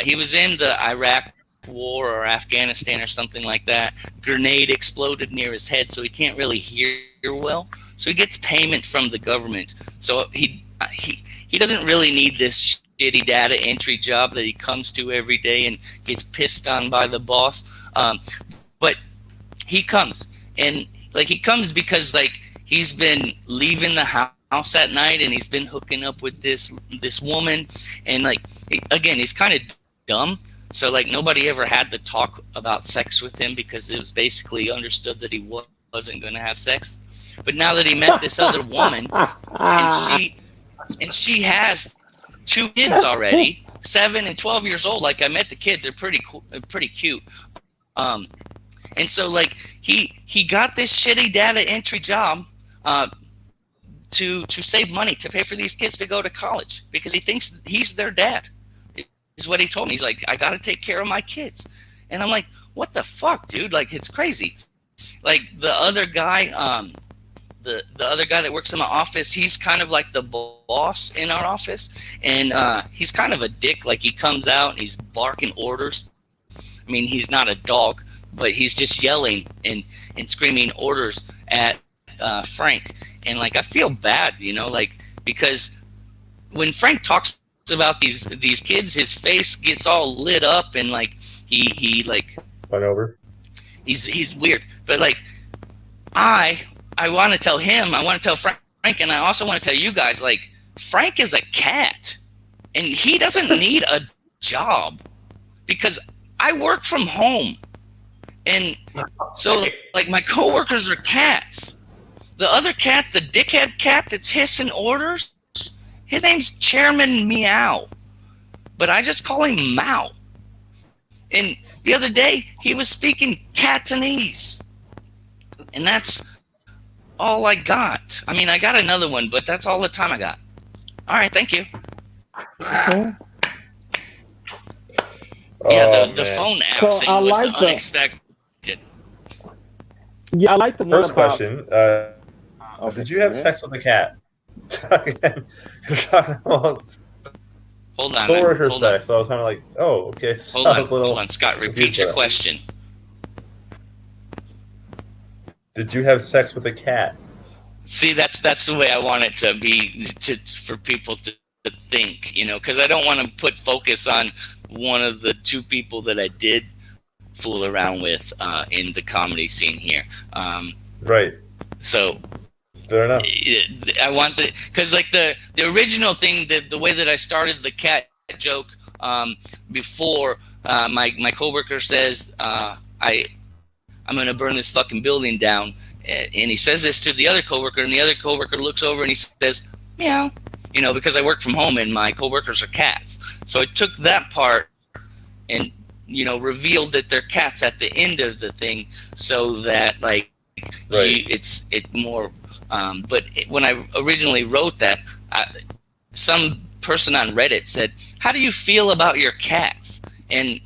He was in the Iraq war or Afghanistan or something like that. Grenade exploded near his head, so he can't really hear well. So he gets payment from the government. So he doesn't really need this shitty data entry job that he comes to every day and gets pissed on by the boss. But he comes, and like he comes because like he's been leaving the house at night, and he's been hooking up with this woman, and like again, he's kind of dumb. So like nobody ever had to talk about sex with him, because it was basically understood that he wasn't going to have sex. But now that he met this other woman, and she has 2 kids already, 7 and 12 years old. Like I met the kids; they're pretty cute. And so like he got this shitty data entry job to save money to pay for these kids to go to college, because he thinks he's their dad. Is what he told me. He's like, I got to take care of my kids, and I'm like, what the fuck, dude? Like, it's crazy. Like the other guy, the other guy that works in my office, he's kind of like the boss in our office, and he's kind of a dick. Like he comes out and he's barking orders. I mean, he's not a dog, but he's just yelling and screaming orders at Frank. And like I feel bad, like, because when Frank talks about these kids, his face gets all lit up, and like he like run over. He's weird, but like I want to tell him, I want to tell Frank, and I also want to tell you guys, like, Frank is a cat, and he doesn't need a job, because I work from home, and so like my coworkers are cats. The other cat, the dickhead cat that's hissing orders, his name's Chairman Meow, but I just call him Mao. And the other day, he was speaking Cantonese, and that's all I got. I mean, I got another one, but that's all the time I got. All right, thank you. Yeah, the phone app So thing I was like unexpected. Yeah, I like the First one about, question: okay, did you have go ahead. sex with a cat? Again, you're talking about Hold on. coworker Hold on. sex. So I was kind of like, oh, okay. So Hold I on. was a little Hold on, Scott. Repeat confused your by that. question. Did you have sex with a cat? See, that's the way I want it to be, for people to think, you know, because I don't want to put focus on one of the two people that I did fool around with in the comedy scene here. Right. So Fair enough. I want because like the original thing, the way that I started the cat joke before, my coworker says I'm gonna burn this fucking building down, and he says this to the other coworker, and the other coworker looks over and he says meow, you know, because I work from home and my coworkers are cats. So I took that part and, you know, revealed that they're cats at the end of the thing, so that like Right. it's more. But when I originally wrote that, some person on Reddit said, "How do you feel about your cats?" And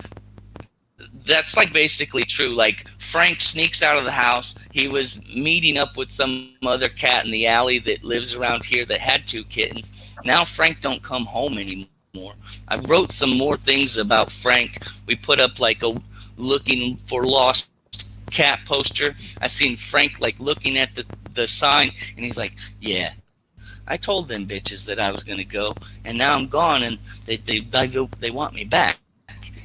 that's like basically true. Like Frank sneaks out of the house. He was meeting up with some other cat in the alley that lives around here that had 2 kittens. Now Frank don't come home anymore. I wrote some more things about Frank. We put up like a looking for lost cat poster. I seen Frank like looking at the sign, and he's like, "Yeah, I told them bitches that I was gonna go, and now I'm gone, and they want me back.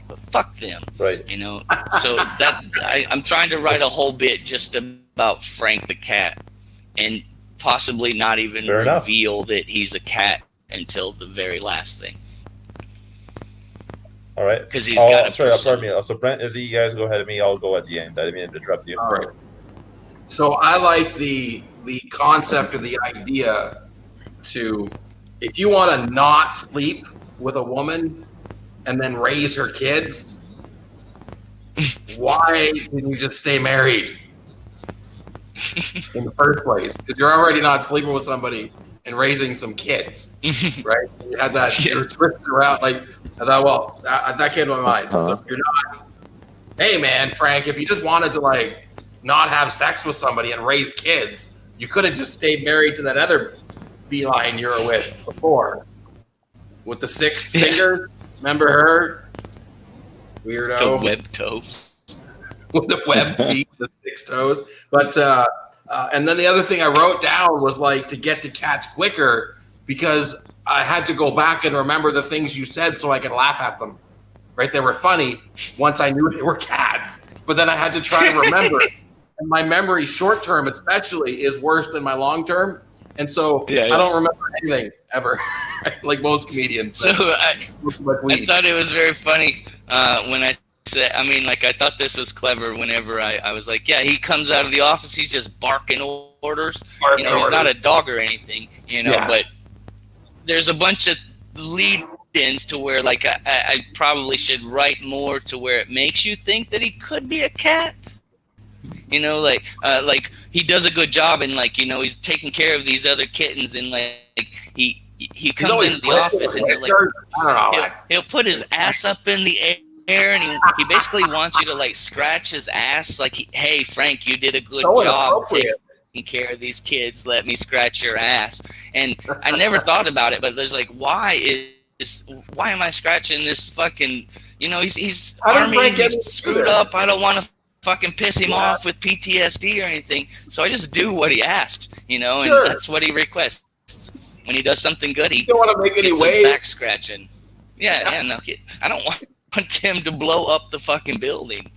But fuck them." Right. You know. So that I'm trying to write a whole bit just about Frank the cat, and possibly not even Fair enough. reveal that he's a cat until the very last thing. All right. Because he's got a sorry, persona. pardon me. So Brent, Izzy, you guys go ahead of me. I'll go at the end. I didn't mean to interrupt you. All right. So I like the concept or the idea to, if you want to not sleep with a woman and then raise her kids, why didn't you just stay married in the first place? Because you're already not sleeping with somebody and raising some kids, right? You had that, Yeah. you're twisted around. Like, I thought, well, that came to my mind. So if you're not, hey man, Frank, if you just wanted to like not have sex with somebody and raise kids, you could have just stayed married to that other feline you were with before, with the 6 fingers. Remember her? Weirdo. The web toe. With the web feet, the 6 toes. But and then the other thing I wrote down was like to get to cats quicker, because I had to go back and remember the things you said so I could laugh at them. Right? They were funny once I knew they were cats, but then I had to try to remember. And my memory, short term especially, is worse than my long term, and so I don't remember anything ever, like most comedians. So I thought it was very funny when I said, I mean, like I thought this was clever whenever I was like, yeah, he comes out of the office, he's just barking orders. You know, he's not a dog or anything, you know, but there's a bunch of lead-ins to where like I probably should write more to where it makes you think that he could be a cat. You know, like he does a good job, and like, you know, he's taking care of these other kittens, and like he comes into the office and he'll put his ass up in the air, and he basically wants you to like scratch his ass, like, hey Frank, you did a good job taking care of these kids, let me scratch your ass. And I never thought about it, but there's like, why am I scratching this fucking, you know, he's army, he's screwed up, I don't want to fucking piss him off with PTSD or anything, so I just do what he asks, you know, and that's what he requests. When he does something good, he don't want to make any way back scratching. Yeah, no kid. I don't want him to blow up the fucking building.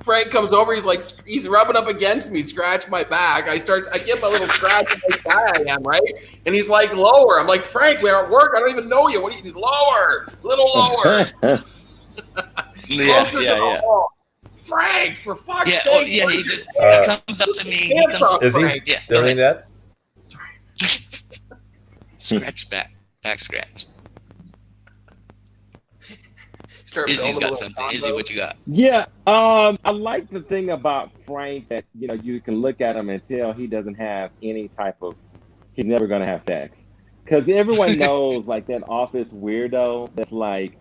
Frank comes over, he's like, he's rubbing up against me, scratch my back. I give him a little scratch on my back, I am, right? And he's like, lower. I'm like, Frank, we're at work, I don't even know you. What do you need? Lower, little lower. Closer to the wall. Frank, for fuck's sake! He just comes up to me. He comes up. Is he doing that? Sorry. Scratch back scratch. Izzy's got something. Izzy, what you got? Yeah, I like the thing about Frank that, you know, you can look at him and tell he doesn't have any type of, he's never gonna have sex, because everyone knows like that office weirdo that's like,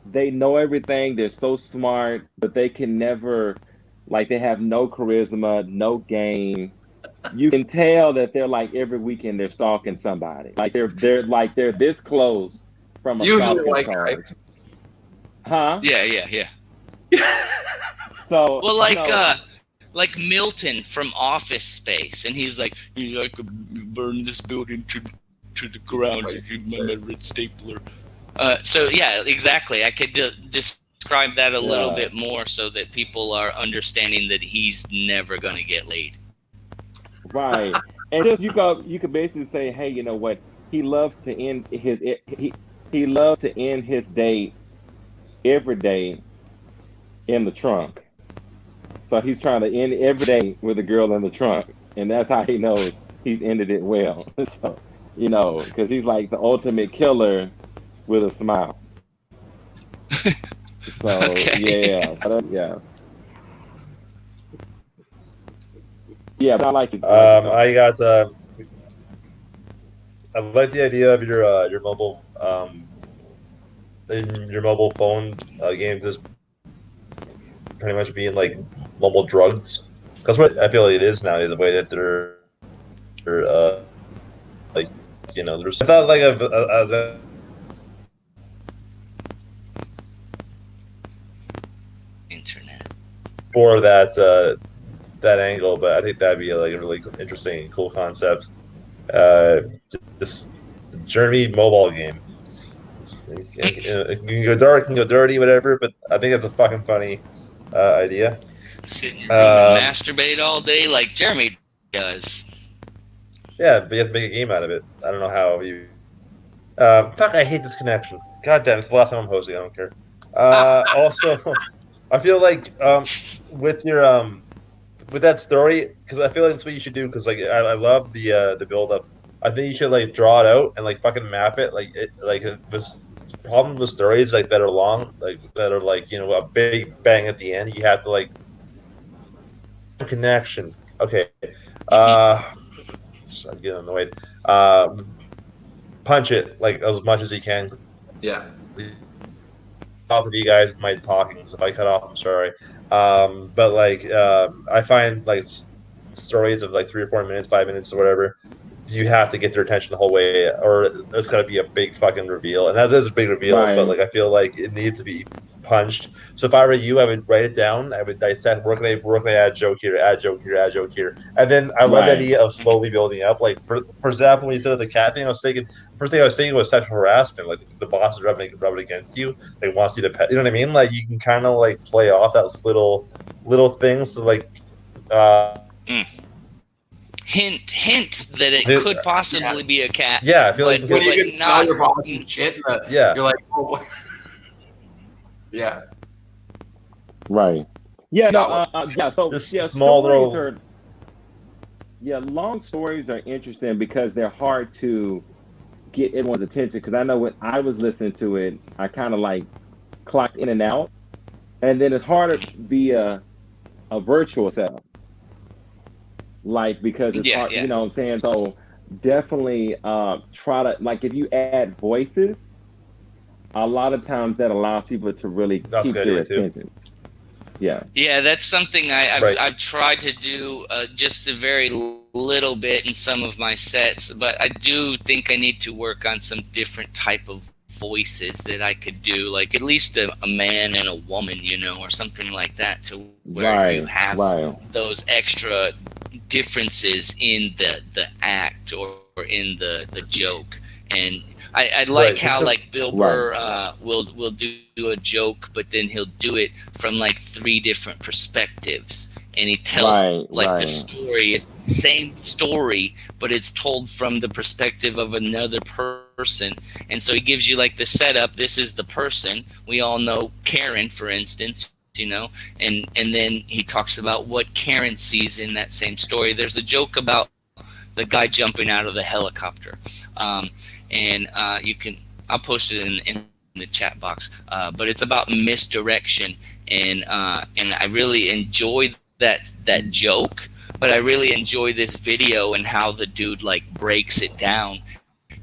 they know everything, they're so smart, but they can never, like, they have no charisma, no game. You can tell that they're like every weekend they're stalking somebody. Like they're this close from a Usually Falcons white guy. card. Huh? Yeah. So Well, no, like Milton from Office Space, and he's like, I could burn this building to the ground if you my red stapler. So yeah, exactly. I could describe that a little bit more so that people are understanding that he's never gonna get laid. right. And just you could basically say, hey, you know what? He loves to end he loves to end his date every day in the trunk. So he's trying to end every day with a girl in the trunk, and that's how he knows he's ended it well. So, because he's like the ultimate killer with a smile. So Okay. yeah, but I like it. I like the idea of your mobile phone game just pretty much being like mobile drugs, because what I feel like it is now is the way that they're like there's I thought like as a Internet. for that angle, but I think that'd be like a really interesting and cool concept. This Journey mobile game. It can go dark, can go dirty, whatever. But I think that's a fucking funny idea. Sit in your room and masturbate all day like Jeremy does. Yeah, but you have to make a game out of it. I don't know how you. Fuck! I hate this connection. God damn! It's the last time I'm hosting. I don't care. Also, I feel like with your with that story, because I feel like that's what you should do. Because like I love the build up. I think you should like draw it out and like fucking map it. This problem with stories like that are long, like that are like a big bang at the end. You have to like connection. Okay. I'm getting annoyed. Punch it like as much as you can. Yeah. Off of you guys my talking, so if I cut off, I'm sorry. But like I find like stories of like 3 or 4 minutes, 5 minutes, or whatever, you have to get their attention the whole way, or there's got to be a big fucking reveal, and that is a big reveal. Right. But like I feel like it needs to be punched. So if I were you, I would write it down. I would dissect. Where can I add joke here? Add joke here. Add joke here. And then I love the idea of slowly building up. Like for example, when you said the cat thing, first thing I was thinking was sexual harassment. Like the boss is rubbing against you. Like wants you to pet. You know what I mean? Like you can kind of like play off those little things to like. Hint that it could possibly be a cat. Yeah, I feel like when you get all your boss and shit, you're like, oh. Yeah. Right. Yeah. No. Yeah. So this small stories long stories are interesting because they're hard to get everyone's attention. Because I know when I was listening to it, I kind of like clocked in and out, and then it's harder via a virtual setup. Like because it's hard, you know what I'm saying? So definitely try to like if you add voices, a lot of times that allows people to really keep their attention. Yeah. Yeah, that's something I've tried to do just a very little bit in some of my sets, but I do think I need to work on some different type of voices that I could do, like at least a man and a woman, or something like that, to where you have those extra differences in the act or in the joke. And I like how like Bill Burr will do a joke, but then he'll do it from like 3 different perspectives, and he tells the story. It's the same story, but it's told from the perspective of another person. And so he gives you like the setup. This is the person. We all know Karen, for instance. And then he talks about what Karen sees in that same story. There's a joke about the guy jumping out of the helicopter, and I'll post it in the chat box. But it's about misdirection, and I really enjoy that joke. But I really enjoy this video and how the dude like breaks it down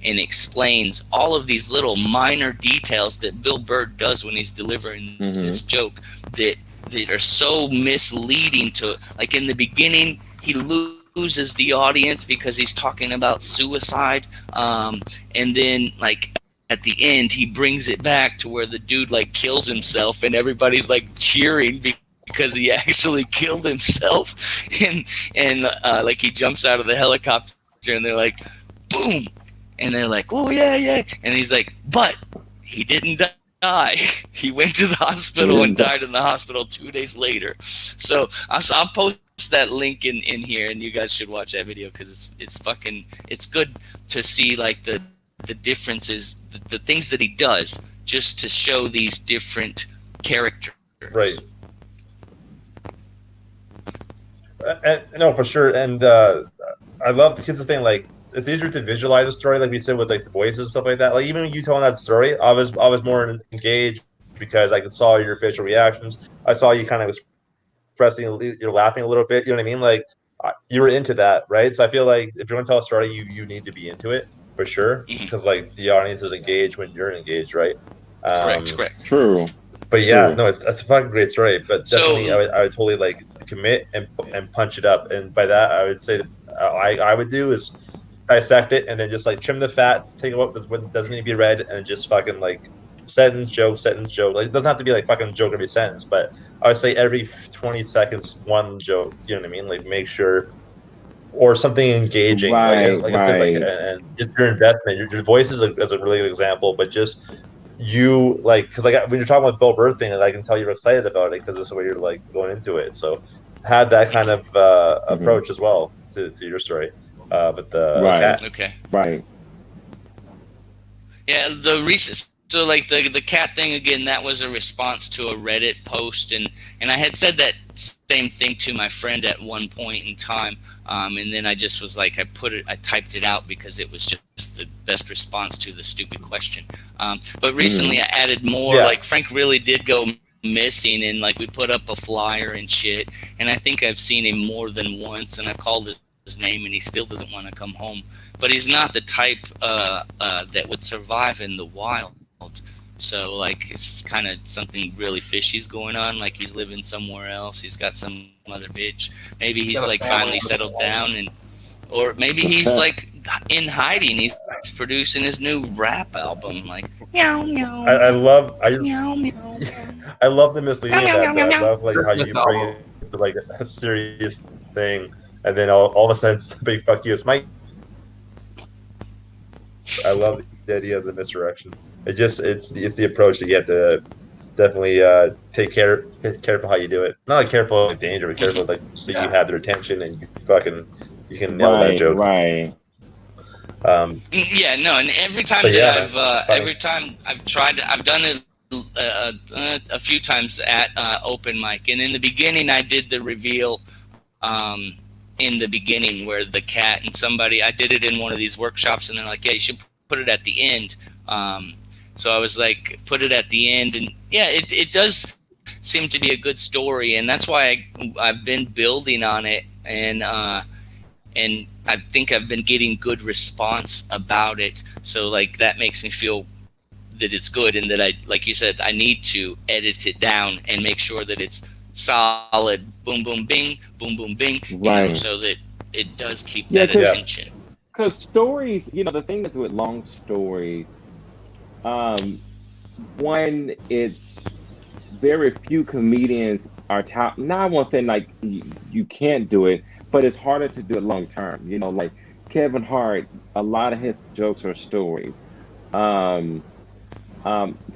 and explains all of these little minor details that Bill Burr does when he's delivering this joke that are so misleading to, like in the beginning, he loses the audience because he's talking about suicide. And then like at the end, he brings it back to where the dude like kills himself, and everybody's like cheering because he actually killed himself, and like he jumps out of the helicopter, and they're like, boom, and they're like, oh yeah, yeah, and he's like, but he didn't die. He went to the hospital and died in the hospital 2 days later. So I'll post that link in here, and you guys should watch that video because it's good to see like the differences, the things that he does, just to show these different characters. Right. No, for sure. And I love, because the thing, like, it's easier to visualize a story, like we said, with like the voices and stuff like that. Like even when you telling that story, I was more engaged because I saw your facial reactions. I saw you kind of expressing, you're laughing a little bit. You know what I mean? Like you were into that, right? So I feel like if you want to tell a story, you need to be into it for sure, because like the audience is engaged when you're engaged, right? Correct. True. But yeah, True. no, it's a fucking great story. But definitely, So, I would totally like commit and punch it up. And by that, I would say that I would do is dissect it and then just like trim the fat, take out what doesn't need to be read, and just fucking like sentence joke. Like it doesn't have to be like fucking joke every sentence, but I would say every 20 seconds one joke. You know what I mean? Like make sure, or something engaging. Right, like I said, like and just your investment. Your voice is a really good example, but just you like, because like when you're talking about Bill Burr thing, I can tell you're excited about it because it's the way you're like going into it. So had that kind of approach as well to your story. But the cat. Okay. Right. Yeah, the recent, so like the cat thing again, that was a response to a Reddit post, and I had said that same thing to my friend at one point in time, and then I just was like, I typed it out because it was just the best response to the stupid question. But recently I added more. Like Frank really did go missing, and like we put up a flyer and shit, and I think I've seen him more than once, and I've called his name, and he still doesn't want to come home. But he's not the type that would survive in the wild. So like it's kind of something really fishy's going on. Like he's living somewhere else. He's got some other bitch. Maybe he's like finally settled down, and or maybe he's like in hiding. He's producing his new rap album. Like meow meow. I love meow meow. I love the misleading of that. I love like how you bring it to like a serious thing, and then all of a sudden it's a big fuck you. It's Mike. I love the idea of the misdirection. It's the approach that you have to definitely take careful how you do it. Not like careful of danger, but careful like so you have their attention and you can nail that joke. Right. Yeah, no, and every time every time I've tried, I've done it a few times at open mic, and in the beginning I did the reveal in the beginning where the cat and I did it in one of these workshops, and they're like, yeah, you should put it at the end. So I was like, put it at the end, and yeah, it does seem to be a good story, and that's why I've been building on it, and I think I've been getting good response about it. So like that makes me feel that it's good, and that I, like you said, I need to edit it down and make sure that it's solid, boom boom bing, boom boom bing, right, so that it does keep that attention. Because stories, the thing is with long stories, one, it's very few comedians are top. Now I won't say like you can't do it, but it's harder to do it long term. Like Kevin Hart, a lot of his jokes are stories. For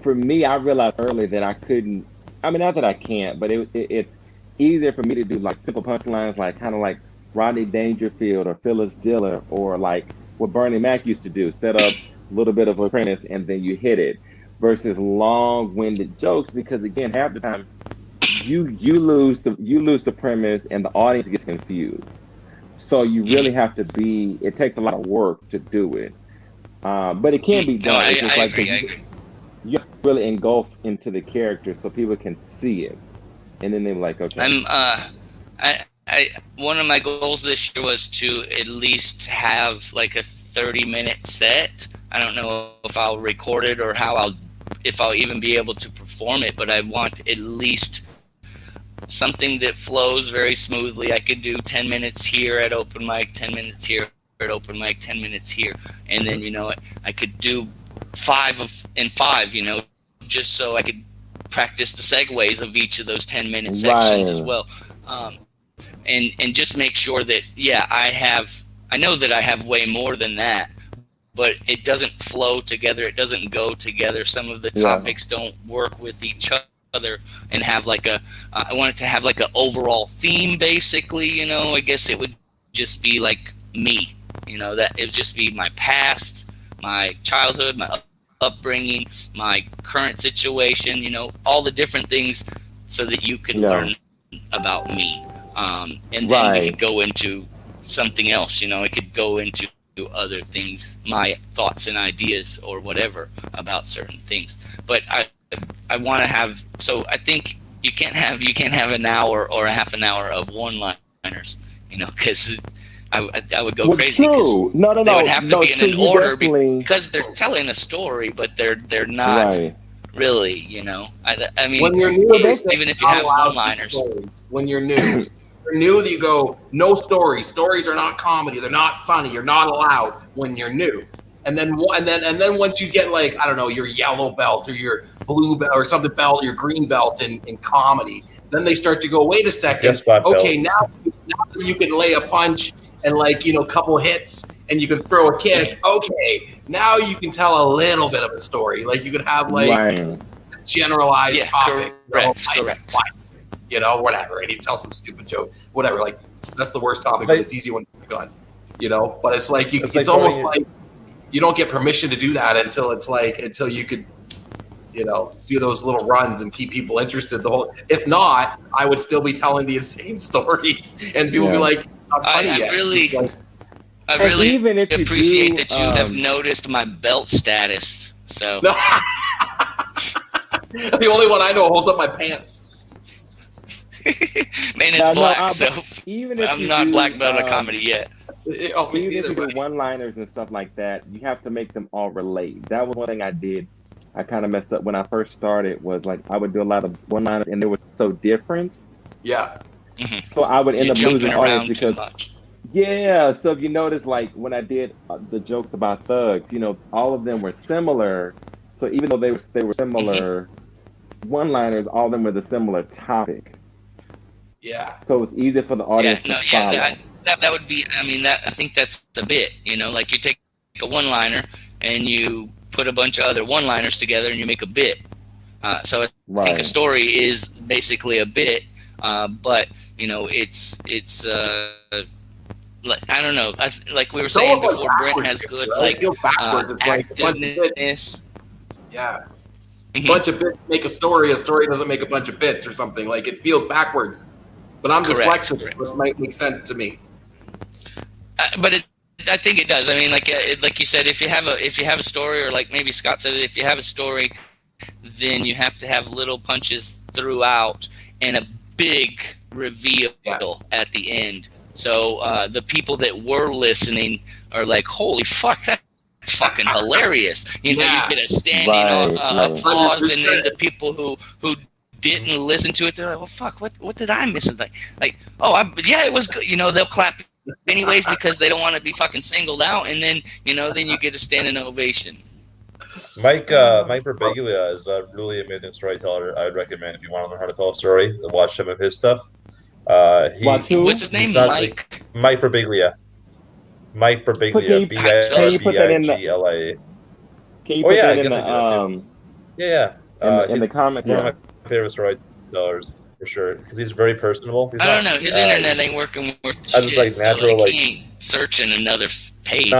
me, I realized early that I couldn't. I mean, not that I can't, but it's easier for me to do like simple punchlines, like kind of like Rodney Dangerfield or Phyllis Diller, or like what Bernie Mac used to do, set up a little bit of a premise and then you hit it, versus long-winded jokes, because again, half the time you lose the premise and the audience gets confused. So you really have to it takes a lot of work to do it, but it can be done. It's just I agree. You have to really engulf into the character so people can see it, and then they're like, okay. One of my goals this year was to at least have like a 30-minute set. I don't know if I'll record it or if I'll even be able to perform it, but I want at least something that flows very smoothly. I could do 10 minutes here at open mic, 10 minutes here at open mic, 10 minutes here, and then I could do 5 in 5, you know, just so I could practice the segues of each of those 10-minute sections as well. And just make sure that, yeah, I know that I have way more than that, but it doesn't flow together. It doesn't go together. Some of the topics don't work with each other and have like I want it to have like an overall theme, basically, you know. I guess it would just be like me, you know, that it would just be my past, my childhood, my upbringing, my current situation, you know, all the different things so that you could learn about me. And then we could go into something else, you know, it could go into other things, my thoughts and ideas or whatever about certain things. But I want to have, so I think you can't have an hour or a half an hour of one-liners, you know, because I would go crazy. True. No. They would have to be in an order because they're telling a story, but they're not really, you know. I mean, when you're new, even if you have one-liners. When you're new, you go, no stories. Stories are not comedy. They're not funny. You're not allowed when you're new. And then once you get like, I don't know, your yellow belt or your blue belt or something belt, your green belt in comedy, then they start to go, wait a second. Okay, now you can lay a punch and like, you know, a couple hits and you can throw a kick. Okay, now you can tell a little bit of a story. Like you can have like a generalized topic. Correct. You know, whatever. And you tell some stupid joke, whatever. Like that's the worst topic, but it's easy one to pick on. You know, but it's like it's almost like you don't get permission to do that until you could, you know, do those little runs and keep people interested. If not, I would still be telling the same stories, and people be like, "Not funny yet." I really even if appreciate that you have noticed my belt status. So the only one I know holds up my pants. Man, it's black, so even if I'm not black belt of comedy yet. Even if you do one-liners and stuff like that, you have to make them all relate. That was one thing I did. I kind of messed up when I first started. Was like I would do a lot of one-liners, and they were so different. Yeah. Mm-hmm. So I would end up losing audience because. Yeah. So if you notice, like when I did the jokes about thugs, you know, all of them were similar. So even though they were similar one-liners, all of them were the similar topic. Yeah. So it's easy for the audience to follow. That would be, I mean, I think that's the bit, you know, like you take a one-liner and you put a bunch of other one-liners together and you make a bit. So I think a story is basically a bit, but, you know, it's like, I don't know, like we were saying before, Brent has good, like, activeness. Yeah. A bunch of bits make a story doesn't make a bunch of bits or something. Like, it feels backwards. But I'm dyslexic, so it might make sense to me. But I think it does. I mean, like you said, if you have a story, or like maybe Scott said, if you have a story, then you have to have little punches throughout and a big reveal at the end. So the people that were listening are like, "Holy fuck, that's fucking hilarious!" You know, you get a standing applause, and then the people who didn't listen to it, they're like, "Well, fuck, what did I miss?" Like, "Oh, it was good." You know, they'll clap anyways because they don't want to be fucking singled out, and then, you know, then you get a standing ovation. Mike Birbiglia is a really amazing storyteller. I'd recommend if you want to learn how to tell a story, to watch some of his stuff. What's his name? Mike Birbiglia. Mike Birbiglia. B-I-R-B-I-G-L-I-A. Can you put that in the in the comments? One of my favorite storytellers for sure, because he's very personable. I don't know. His internet ain't working worth I just like natural, like he ain't searching another page.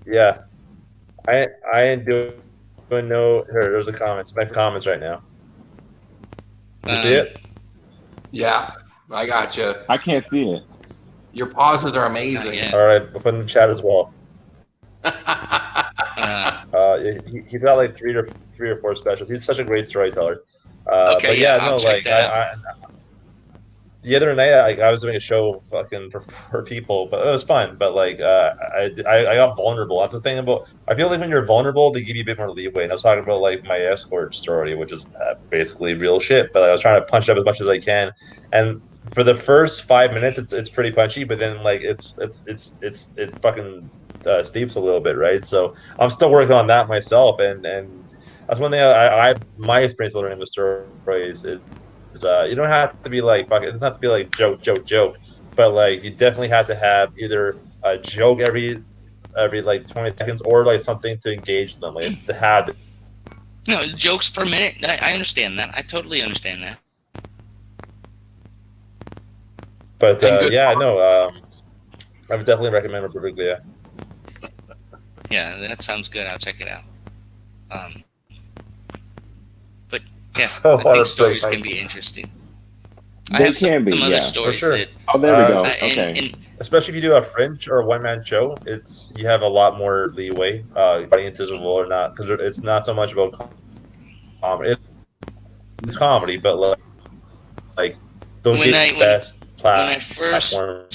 Yeah, I ain't doing no. Here, there's the comments. My comments right now. You see it? Yeah, I got you. I can't see it. Your pauses are amazing. All right, I'll put in the chat as well. He's got like three or four specials. He's such a great storyteller. But the other night, I was doing a show fucking for people, but it was fun. But like, I got vulnerable. That's the thing about. I feel like when you're vulnerable, they give you a bit more leeway. And I was talking about like my escort story, which is basically real shit. But I was trying to punch it up as much as I can. And for the first 5 minutes, it's pretty punchy. But then like it's fucking steeps a little bit, right? So I'm still working on that myself, and that's one thing my experience learning with stories is you don't have to be like fuck. It doesn't have to be like joke, but like you definitely have to have either a joke every like 20 seconds or like something to engage them, like to have. No, jokes per minute. I understand that. I totally understand that. But And I would definitely recommend Breviglia. Yeah, that sounds good. I'll check it out. But yeah, So I hard think to stories break, can Mike. be interesting. They I have can be, some other yeah. stories For sure. that, Oh, there we go. and, Okay. and Especially if you do a fringe or a one-man show, you have a lot more leeway. Audiences will or not, because it's not so much about comedy. It's comedy, but like they'll when get I the best when I first platform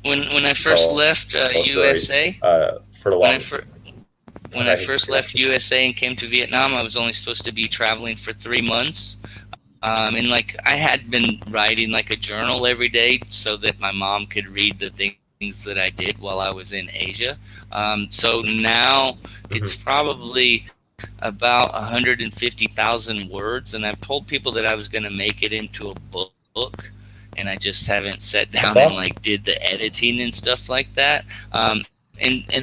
when I first left USA, for the when long. when I first left USA and came to Vietnam, I was only supposed to be traveling for 3 months. And like I had been writing like a journal every day so that my mom could read the things that I did while I was in Asia. So now it's probably about 150,000 words, and I've told people that I was going to make it into a book, and I just haven't sat down and like did the editing and stuff like that. And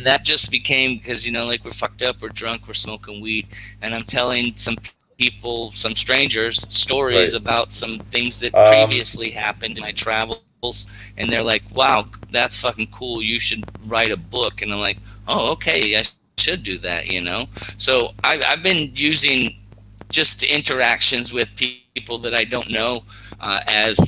that just became because like we're fucked up, we're drunk, we're smoking weed, and I'm telling some people, some strangers, stories about some things that previously happened in my travels, and they're like, "Wow, that's fucking cool. You should write a book." And I'm like, "Oh, okay, I should do that." So I've been using just interactions with people that I don't know as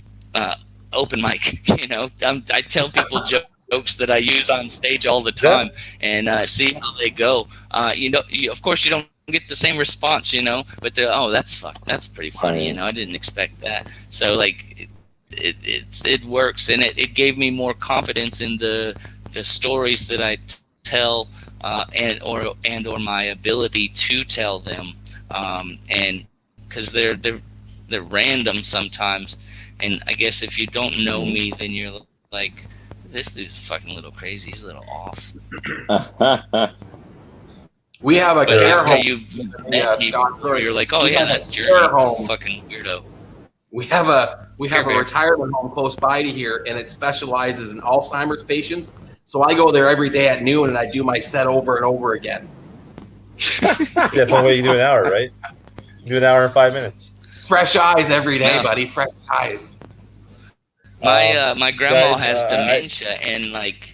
open mic. I tell people jokes that I use on stage all the time and see how they go. Of course, you don't get the same response, but they're, oh, that's pretty funny. I didn't expect that. So like it works, and it gave me more confidence in the stories that I tell and or my ability to tell them, and because they're random sometimes, and I guess if you don't know me, then you're like, this dude's fucking a little crazy, he's a little off. We have a care home. You've met people where you're like, oh yeah, that's your fucking weirdo. We have a retirement home close by to here, and it specializes in Alzheimer's patients. So I go there every day at noon, and I do my set over and over again. That's one way you do an hour, right? Do an hour in 5 minutes. Fresh eyes every day, buddy. Fresh eyes. My grandma has dementia, and like,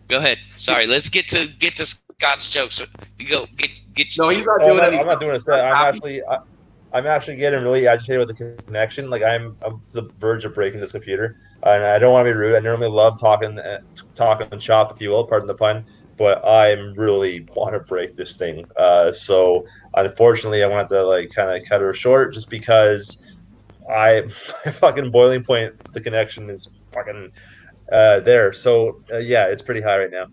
go ahead. Sorry, let's get to Scott's jokes. You go get. No, he's not doing anything. I'm not doing a set. I'm actually getting really agitated with the connection. Like I'm to the verge of breaking this computer, and I don't want to be rude. I normally love talking shop, if you will, pardon the pun. But I really want to break this thing. So unfortunately, I want to like kind of cut her short, just because my fucking boiling point, the connection is fucking there. So yeah, it's pretty high right now.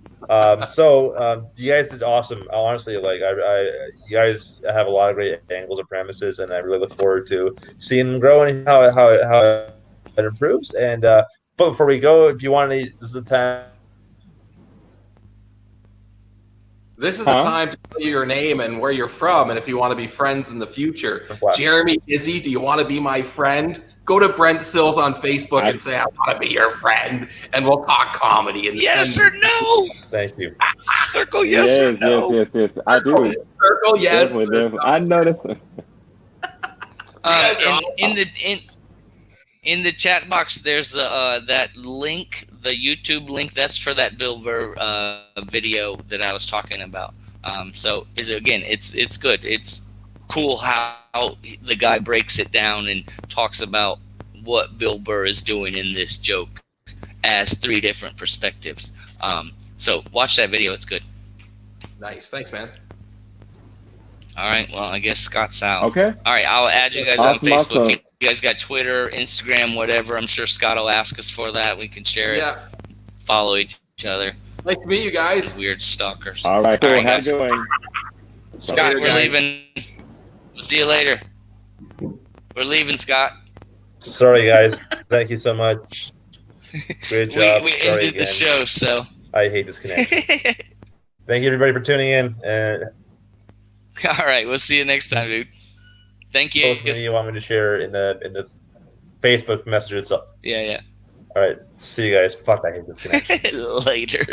You guys did awesome. Honestly, like you guys have a lot of great angles and premises, and I really look forward to seeing them grow and how it improves. And but before we go, if you want to, this is the time. This is the time to tell you your name and where you're from, and if you want to be friends in the future. Jeremy Izzy, do you want to be my friend? Go to Brent Sills on Facebook and say, I want to be your friend, and we'll talk comedy. And yes or no? Thank you. Circle yes or no? Yes. I do. Circle yes. Definitely. I noticed. In the chat box, there's that link, the YouTube link. That's for that Bill Burr video that I was talking about. So it's good. It's cool how the guy breaks it down and talks about what Bill Burr is doing in this joke as 3 different perspectives. So watch that video. It's good. Nice. Thanks, man. All right. Well, I guess Scott's out. Okay. All right. I'll add you guys on Facebook. Awesome. You guys got Twitter, Instagram, whatever. I'm sure Scott will ask us for that. We can share it. Follow each other. Nice to meet you guys. Weird stalkers. All right. Cool. How you doing? Scott, we're leaving. We'll see you later. We're leaving, Scott. Sorry, guys. Thank you so much. Great job. We ended the show, so. I hate this connection. Thank you, everybody, for tuning in. All right, we'll see you next time, dude. Thank you. Social media you want me to share in the Facebook message itself. Yeah. All right, see you guys. Fuck, I hate this connection. Later.